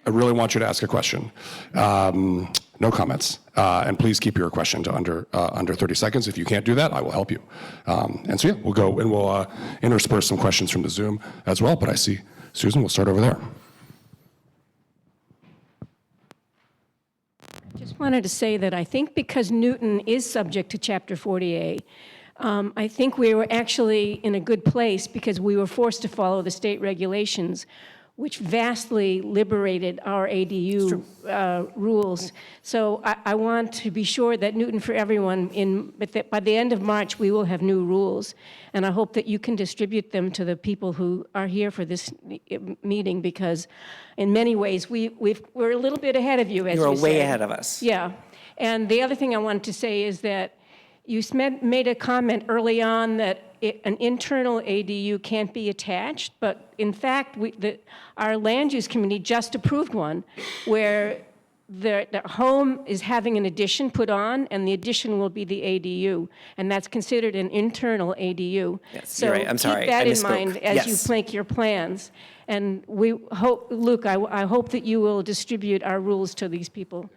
I really want you to ask a question. No comments. And please keep your question to under 30 seconds. If you can't do that, I will help you. And so, yeah, we'll go and we'll intersperse some questions from the Zoom as well. But I see Susan, we'll start over there. Just wanted to say that I think because Newton is subject to Chapter 40A, I think we were actually in a good place because we were forced to follow the state regulations which vastly liberated our ADU rules. So I want to be sure that Newton for Everyone, by the end of March, we will have new rules. And I hope that you can distribute them to the people who are here for this meeting, because in many ways, we're a little bit ahead of you, as You're we way say. ahead of us. Yeah. And the other thing I wanted to say is that you made a comment early on that an internal ADU can't be attached, but in fact, our land use committee just approved one where the home is having an addition put on, and the addition will be the ADU, and that's considered an internal ADU. Yes, you're right. I'm sorry. Keep that I in misspoke. mind as Yes. you make your plans. And we hope, Luke, I hope that you will distribute our rules to these people.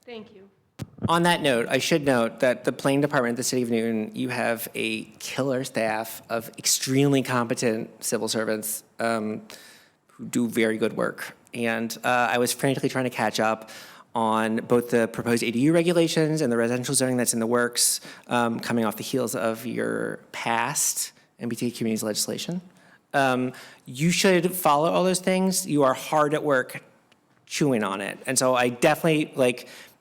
Thank you. On that note, I should note that the planning department, the city of Newton, you have a killer staff of extremely competent civil servants who do very good work. And I was frantically trying to catch up on both the proposed ADU regulations and the residential zoning that's in the works, coming off the heels of your past MBTA communities legislation. You should follow all those things. You are hard at work chewing on it. And so I definitely,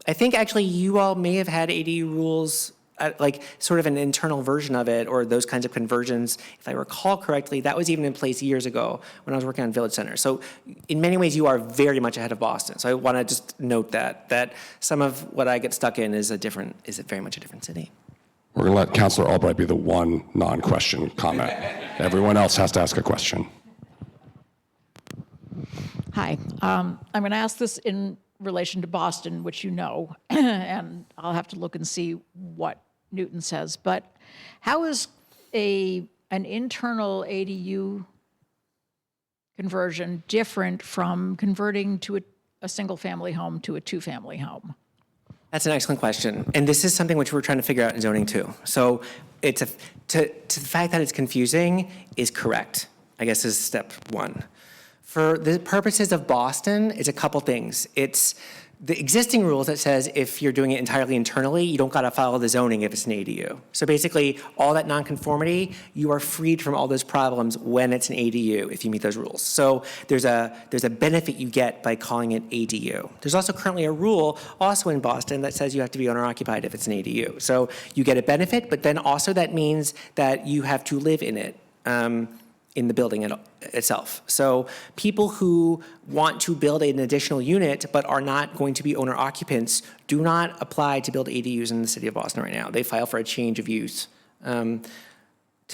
I think actually you all may have had ADU rules, sort of an internal version of it, or those kinds of conversions. If I recall correctly, that was even in place years ago when I was working on Village Center. So in many ways, you are very much ahead of Boston. So I want to just note that some of what I get stuck in is very much a different city. We're going to let Councilor Albright be the one non-question comment. Everyone else has to ask a question. Hi. I'm going to ask this in relation to Boston, which you know, and I'll have to look and see what Newton says. But how is an internal ADU conversion different from converting to a single-family home to a two-family home? That's an excellent question. And this is something which we're trying to figure out in zoning too. So to the fact that it's confusing is correct, I guess, is step one. For the purposes of Boston, it's a couple things. It's the existing rules that says if you're doing it entirely internally, you don't got to follow the zoning if it's an ADU. So basically, all that nonconformity, you are freed from all those problems when it's an ADU if you meet those rules. So there's a benefit you get by calling it ADU. There's also currently a rule also in Boston that says you have to be owner-occupied if it's an ADU. So you get a benefit, but then also that means that you have to live in it. In the building itself. So people who want to build an additional unit but are not going to be owner occupants do not apply to build ADUs in the city of Boston right now. They file for a change of use to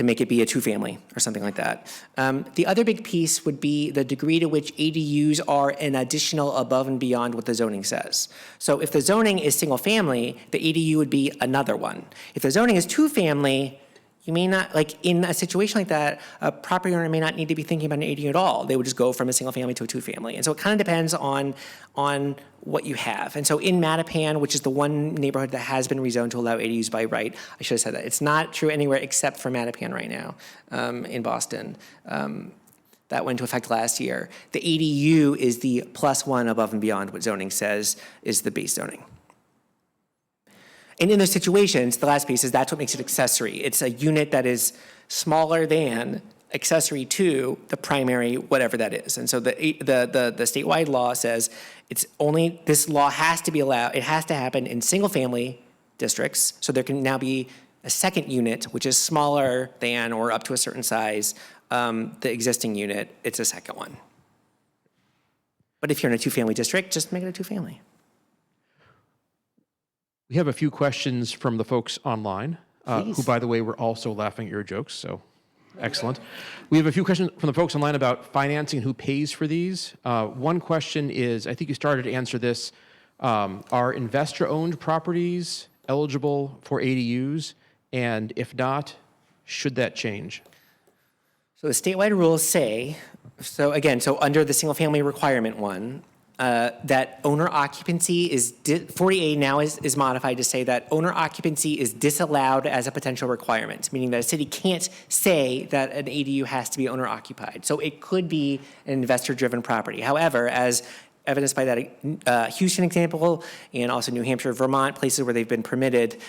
make it be a two-family or something like that. The other big piece would be the degree to which ADUs are an additional above and beyond what the zoning says. So if the zoning is single-family, the ADU would be another one. If the zoning is two-family, you may not, in a situation like that, a property owner may not need to be thinking about an ADU at all. They would just go from a single family to a two family. And so it kind of depends on what you have. And so in Mattapan, which is the one neighborhood that has been rezoned to allow ADUs by right, I should have said that. It's not true anywhere except for Mattapan right now in Boston. That went into effect last year. The ADU is the +1 above and beyond what zoning says is the base zoning. And in those situations, the last piece is that's what makes it accessory. It's a unit that is smaller than, accessory to, the primary, whatever that is. And so the statewide law says this law has to be allowed, it has to happen in single family districts. So there can now be a second unit, which is smaller than or up to a certain size, the existing unit, it's a second one. But if you're in a two-family district, just make it a two-family. We have a few questions from the folks online, who, by the way, were also laughing at your jokes, so excellent. We have a few questions from the folks online about financing, who pays for these. One question is, I think you started to answer this, are investor-owned properties eligible for ADUs? And if not, should that change? So the statewide rules say, so under the single-family requirement one, that owner occupancy is, 40A now is modified to say that owner occupancy is disallowed as a potential requirement, meaning that a city can't say that an ADU has to be owner occupied. So it could be an investor-driven property. However, as evidenced by that Houston example and also New Hampshire, Vermont, places where they've been permitted.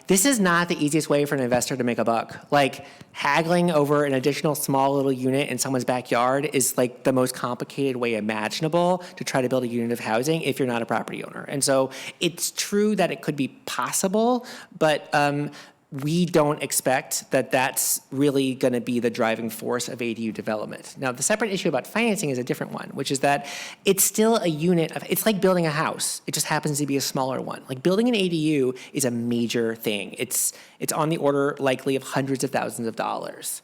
This is not the easiest way for an investor to make a buck. Like haggling over an additional small little unit in someone's backyard is like the most complicated way imaginable to try to build a unit of housing if you're not a property owner. And so it's true that it could be possible, but we don't expect that that's really going to be the driving force of ADU development. Now, the separate issue about financing is a different one, which is that it's still a unit of, it's like building a house. It just happens to be a smaller one. Like building an ADU is a major thing. It's on the order likely of hundreds of thousands of dollars.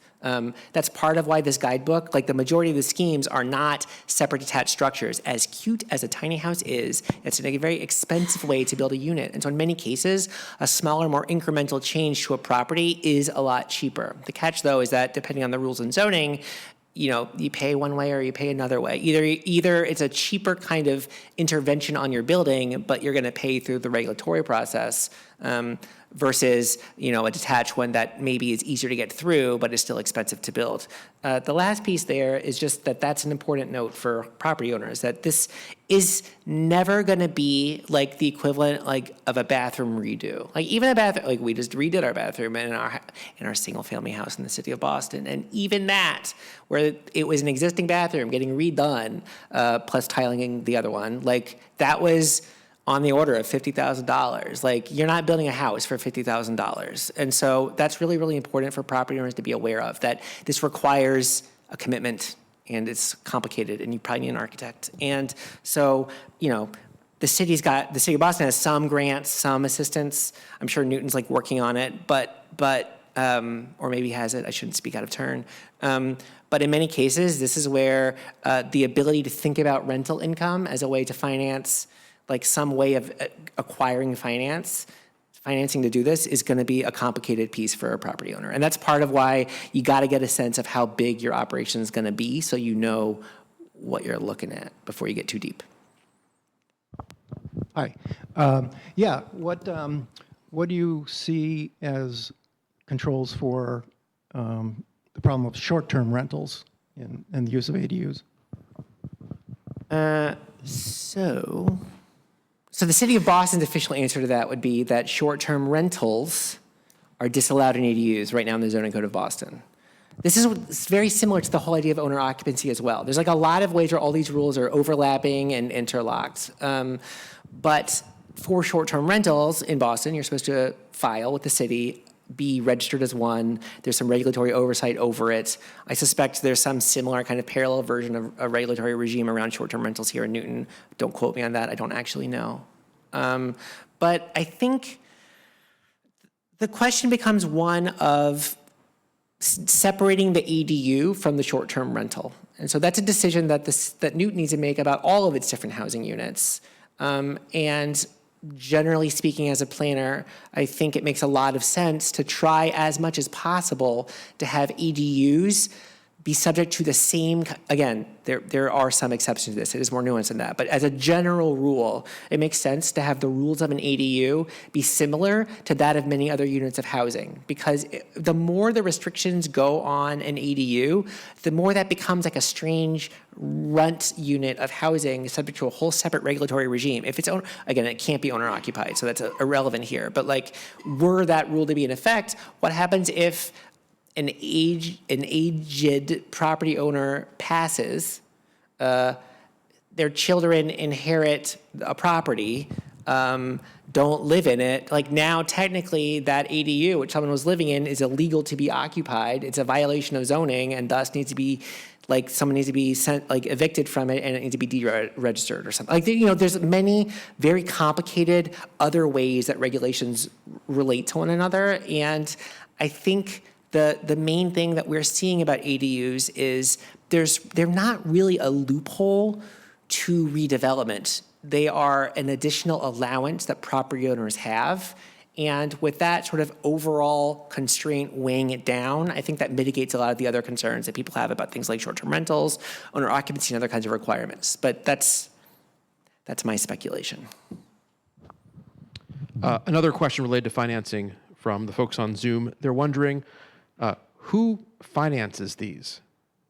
That's part of why this guidebook, like the majority of the schemes, are not separate detached structures. As cute as a tiny house is, it's a very expensive way to build a unit. And so in many cases, a smaller, more incremental change to a property is a lot cheaper. The catch, though, is that depending on the rules and zoning, you pay one way or you pay another way. Either it's a cheaper kind of intervention on your building, but you're going to pay through the regulatory process, versus a detached one that maybe is easier to get through but is still expensive to build. The last piece there is just that that's an important note for property owners, that this is never going to be like the equivalent of a bathroom redo. Like even a bathroom, like we just redid our bathroom in our single family house in the city of Boston, and even that, where it was an existing bathroom getting redone, plus tiling the other one, like that was on the order of $50,000. Like you're not building a house for $50,000. And so that's really, really important for property owners to be aware of, that this requires a commitment and it's complicated and you probably need an architect. And so, the city of Boston has some grants, some assistance. I'm sure Newton's like working on it, but or maybe has it, I shouldn't speak out of turn. But in many cases, this is where the ability to think about rental income as a way to finance, like some way of acquiring financing to do this is going to be a complicated piece for a property owner. And that's part of why you got to get a sense of how big your operation is going to be so you know what you're looking at before you get too deep. Hi. What do you see as controls for the problem of short-term rentals and the use of ADUs? So the city of Boston's official answer to that would be that short-term rentals are disallowed in ADUs right now in the zoning code of Boston. This is very similar to the whole idea of owner occupancy as well. There's like a lot of ways where all these rules are overlapping and interlocked. But for short-term rentals in Boston, you're supposed to file with the city, be registered as one. There's some regulatory oversight over it. I suspect there's some similar kind of parallel version of a regulatory regime around short-term rentals here in Newton. Don't quote me on that. I don't actually know. But I think the question becomes one of separating the ADU from the short-term rental. And so that's a decision that Newton needs to make about all of its different housing units. And generally speaking, as a planner, I think it makes a lot of sense to try as much as possible to have ADUs be subject to the same, again, there are some exceptions to this, it is more nuanced than that, but as a general rule, it makes sense to have the rules of an ADU be similar to that of many other units of housing, because the more the restrictions go on an ADU, the more that becomes like a strange runt unit of housing subject to a whole separate regulatory regime. If it's again, it can't be owner occupied, so that's irrelevant here, but like, were that rule to be in effect, what happens if an aged property owner passes, their children inherit a property, don't live in it, like now technically that ADU, which someone was living in, is illegal to be occupied. It's a violation of zoning and thus needs to be, like someone needs to be sent, like evicted from it, and it needs to be deregistered or something. Like, there's many very complicated other ways that regulations relate to one another. And I think the main thing that we're seeing about ADUs is they're not really a loophole to redevelopment. They are an additional allowance that property owners have. And with that sort of overall constraint weighing it down, I think that mitigates a lot of the other concerns that people have about things like short-term rentals, owner occupancy, and other kinds of requirements. But that's my speculation. Another question related to financing from the folks on Zoom. They're wondering, who finances these?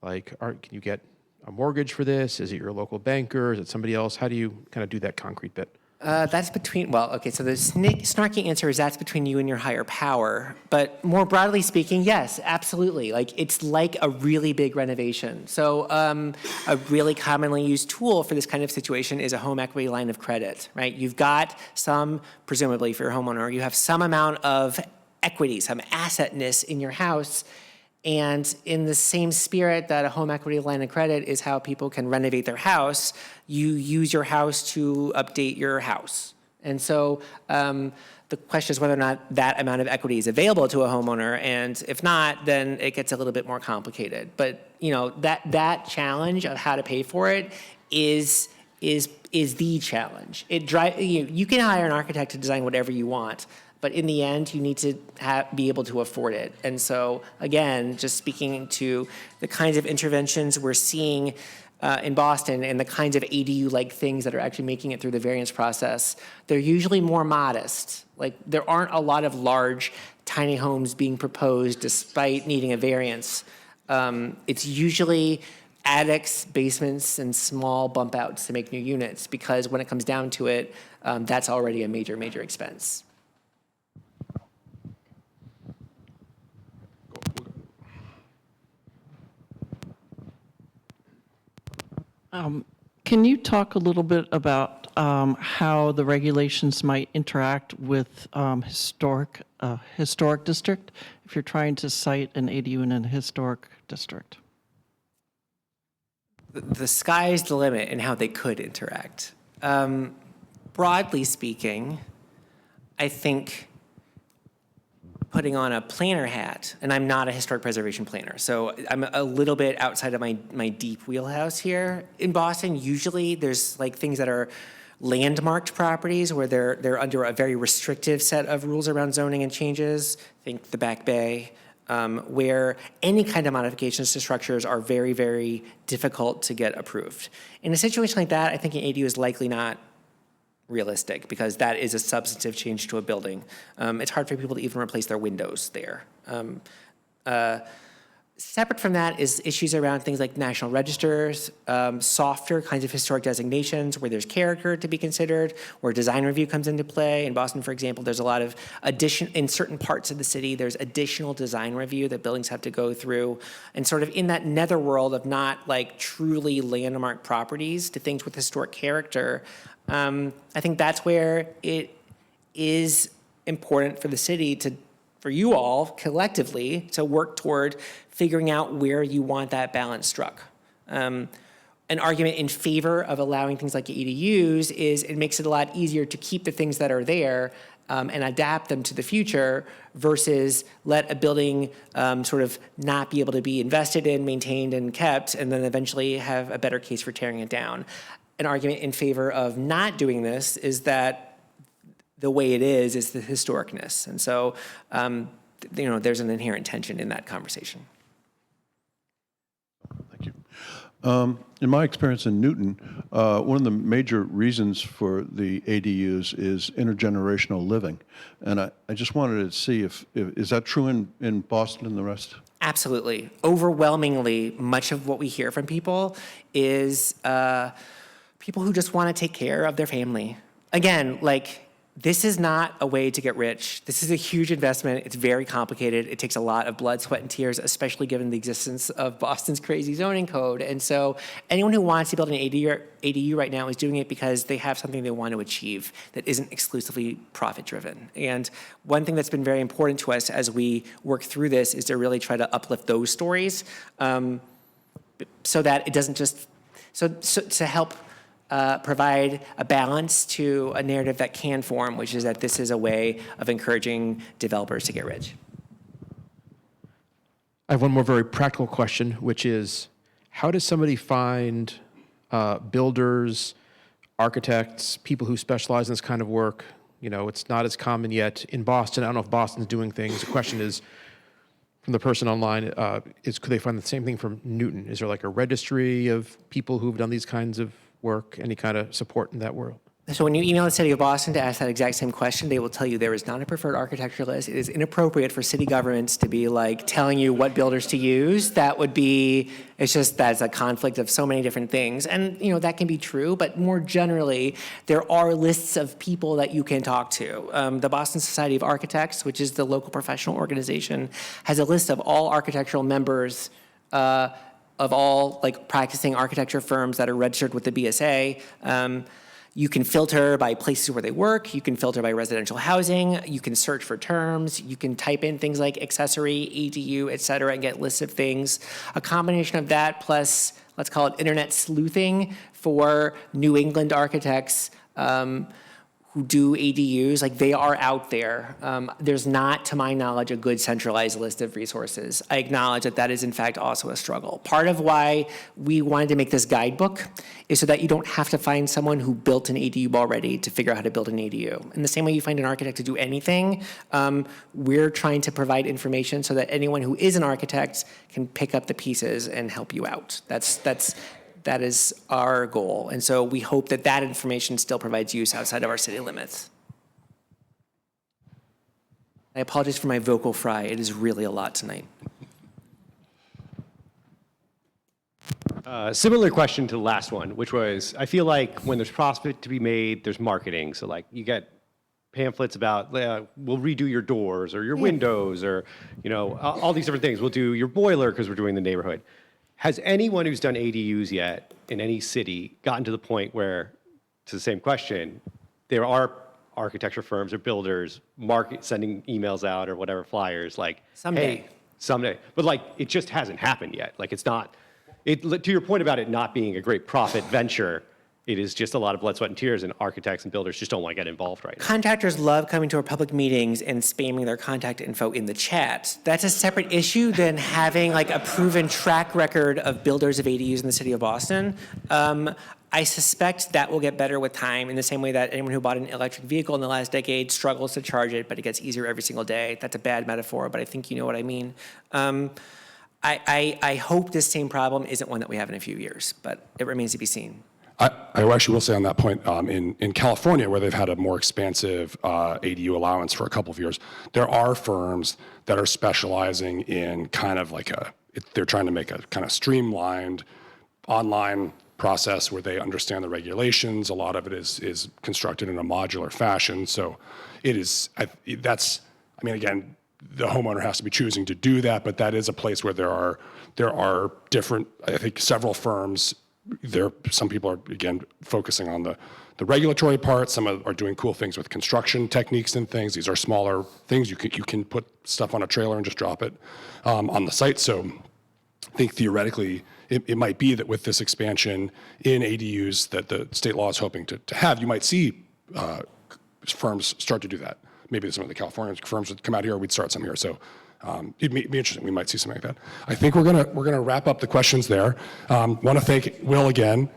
Like, can you get a mortgage for this? Is it your local banker? Is it somebody else? How do you kind of do that concrete bit? That's between, well, okay, so the snarky answer is that's between you and your higher power. But more broadly speaking, yes, absolutely. Like, it's like a really big renovation. So a really commonly used tool for this kind of situation is a home equity line of credit, right? You've got some, presumably for your homeowner, you have some amount of equity, some assetness in your house. And in the same spirit that a home equity line of credit is how people can renovate their house, you use your house to update your house. And so the question is whether or not that amount of equity is available to a homeowner. And if not, then it gets a little bit more complicated. But that challenge of how to pay for it is the challenge. You can hire an architect to design whatever you want, but in the end, you need to be able to afford it. And so, again, just speaking to the kinds of interventions we're seeing in Boston and the kinds of ADU-like things that are actually making it through the variance process, they're usually more modest. Like, there aren't a lot of large, tiny homes being proposed despite needing a variance. It's usually attics, basements, and small bump outs to make new units, because when it comes down to it, that's already a major, major expense. Can you talk a little bit about how the regulations might interact with historic district if you're trying to cite an ADU in a historic district? The sky's the limit in how they could interact. Broadly speaking, I think putting on a planner hat, and I'm not a historic preservation planner, so I'm a little bit outside of my deep wheelhouse here. In Boston, usually there's like things that are landmarked properties where they're under a very restrictive set of rules around zoning and changes. Think the Back Bay, where any kind of modifications to structures are very, very difficult to get approved. In a situation like that, I think an ADU is likely not realistic, because that is a substantive change to a building. It's hard for people to even replace their windows there. Separate from that is issues around things like national registers, softer kinds of historic designations where there's character to be considered, where design review comes into play. In Boston, for example, there's a lot of in certain parts of the city, there's additional design review that buildings have to go through. And sort of in that netherworld of not like truly landmark properties to things with historic character, I think that's where it is important for the city for you all collectively to work toward figuring out where you want that balance struck. An argument in favor of allowing things like ADUs is it makes it a lot easier to keep the things that are there and adapt them to the future versus let a building sort of not be able to be invested in, maintained, and kept, and then eventually have a better case for tearing it down. An argument in favor of not doing this is that the way it is the historicness. And so, there's an inherent tension in that conversation. Thank you. In my experience in Newton, one of the major reasons for the ADUs is intergenerational living. And I just wanted to see is that true in Boston and the rest? Absolutely. Overwhelmingly, much of what we hear from people is people who just want to take care of their family. Again, this is not a way to get rich. This is a huge investment. It's very complicated. It takes a lot of blood, sweat, and tears, especially given the existence of Boston's crazy zoning code. And so anyone who wants to build an ADU right now is doing it because they have something they want to achieve that isn't exclusively profit-driven. And one thing that's been very important to us as we work through this is to really try to uplift those stories so that it doesn't just, so to help provide a balance to a narrative that can form, which is that this is a way of encouraging developers to get rich. I have one more very practical question, which is, how does somebody find builders, architects, people who specialize in this kind of work? It's not as common yet in Boston. I don't know if Boston's doing things. The question is, from the person online, could they find the same thing from Newton? Is there like a registry of people who've done these kinds of work, any kind of support in that world? So when you email the city of Boston to ask that exact same question, they will tell you there is not a preferred architecture list. It is inappropriate for city governments to be like telling you what builders to use. That would be, it's just, that's a conflict of so many different things. And that can be true, but more generally, there are lists of people that you can talk to. The Boston Society of Architects, which is the local professional organization, has a list of all architectural members of all practicing architecture firms that are registered with the BSA. You can filter by places where they work. You can filter by residential housing. You can search for terms. You can type in things like accessory, ADU, et cetera, and get lists of things. A combination of that plus, let's call it internet sleuthing for New England architects who do ADUs, they are out there. There's not, to my knowledge, a good centralized list of resources. I acknowledge that that is, in fact, also a struggle. Part of why we wanted to make this guidebook is so that you don't have to find someone who built an ADU already to figure out how to build an ADU. In the same way you find an architect to do anything, we're trying to provide information so that anyone who is an architect can pick up the pieces and help you out. That is our goal. And so we hope that that information still provides use outside of our city limits. I apologize for my vocal fry. It is really a lot tonight. Similar question to the last one, which was, I feel like when there's profit to be made, there's marketing. So you get pamphlets about, we'll redo your doors or your windows or, all these different things. We'll do your boiler because we're doing the neighborhood. Has anyone who's done ADUs yet in any city gotten to the point where, to the same question, there are architecture firms or builders sending emails out or whatever, flyers Someday. Hey, someday. But it just hasn't happened yet. It's not, to your point about it not being a great profit venture, it is just a lot of blood, sweat, and tears, and architects and builders just don't want to get involved right now. Contractors love coming to our public meetings and spamming their contact info in the chat. That's a separate issue than having a proven track record of builders of ADUs in the city of Boston. I suspect that will get better with time in the same way that anyone who bought an electric vehicle in the last decade struggles to charge it, but it gets easier every single day. That's a bad metaphor, but I think you know what I mean. I hope this same problem isn't one that we have in a few years, but it remains to be seen. I actually will say on that point, in California, where they've had a more expansive ADU allowance for a couple of years, there are firms that are specializing in kind of they're trying to make a kind of streamlined online process where they understand the regulations. A lot of it is constructed in a modular fashion. So it is, again, the homeowner has to be choosing to do that, but that is a place where there are different, I think several firms. Some people are, again, focusing on the regulatory part. Some are doing cool things with construction techniques and things. These are smaller things. You can put stuff on a trailer and just drop it on the site. So I think theoretically, it might be that with this expansion in ADUs that the state law is hoping to have, you might see firms start to do that. Maybe some of the California firms would come out here, or we'd start some here. So it'd be interesting. We might see something like that. I think we're gonna wrap up the questions there. Want to thank Will again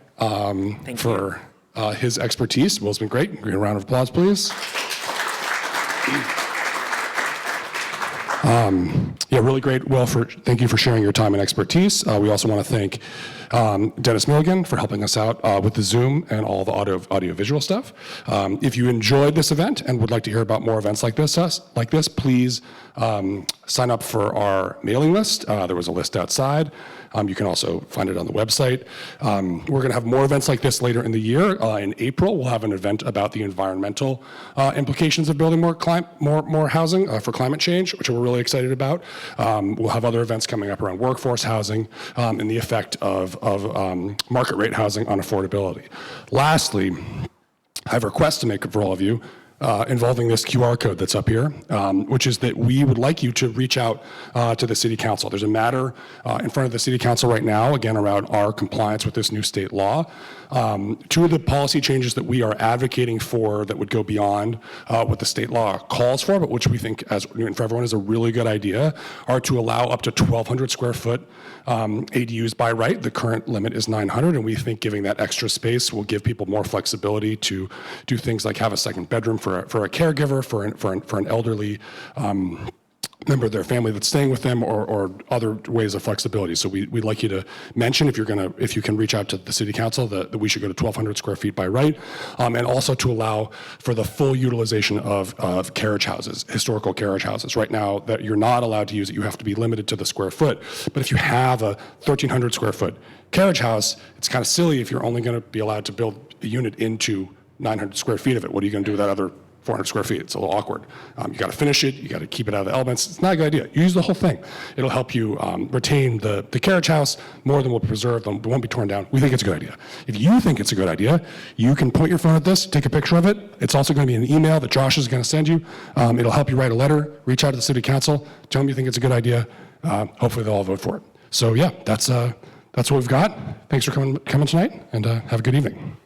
for his expertise. Will's been great. Give a round of applause, please. Really great, Will. Thank you for sharing your time and expertise. We also want to thank Dennis Milligan for helping us out with the Zoom and all the audio-visual stuff. If you enjoyed this event and would like to hear about more events like this, please sign up for our mailing list. There was a list outside. You can also find it on the website. We're going to have more events like this later in the year. In April, we'll have an event about the environmental implications of building more housing for climate change, which we're really excited about. We'll have other events coming up around workforce housing and the effect of market rate housing on affordability. Lastly, I have a request to make for all of you. Involving this QR code that's up here, which is that we would like you to reach out to the City Council. There's a matter in front of the City Council right now, again, around our compliance with this new state law. Two of the policy changes that we are advocating for that would go beyond what the state law calls for, but which we think as Newton for Everyone is a really good idea, are to allow up to 1,200 square foot ADUs by right. The current limit is 900, and we think giving that extra space will give people more flexibility to do things like have a second bedroom for a caregiver, for an elderly member of their family that's staying with them, or other ways of flexibility. So we'd like you to mention, if you can reach out to the city council, that we should go to 1,200 square feet by right, and also to allow for the full utilization of carriage houses, historical carriage houses. Right now, that you're not allowed to use it, you have to be limited to the square foot. But if you have a 1,300 square foot carriage house, it's kind of silly if you're only going to be allowed to build a unit into 900 square feet of it. What are you going to do with that other 400 square feet? It's a little awkward. You got to finish it. You got to keep it out of the elements. It's not a good idea. Use the whole thing. It'll help you retain the carriage house more than will be preserved. It won't be torn down. We think it's a good idea. If you think it's a good idea, you can point your phone at this, take a picture of it. It's also going to be an email that Josh is going to send you. It'll help you write a letter, reach out to the city council, tell them you think it's a good idea. Hopefully they'll all vote for it. So yeah, that's what we've got. Thanks for coming tonight, and have a good evening.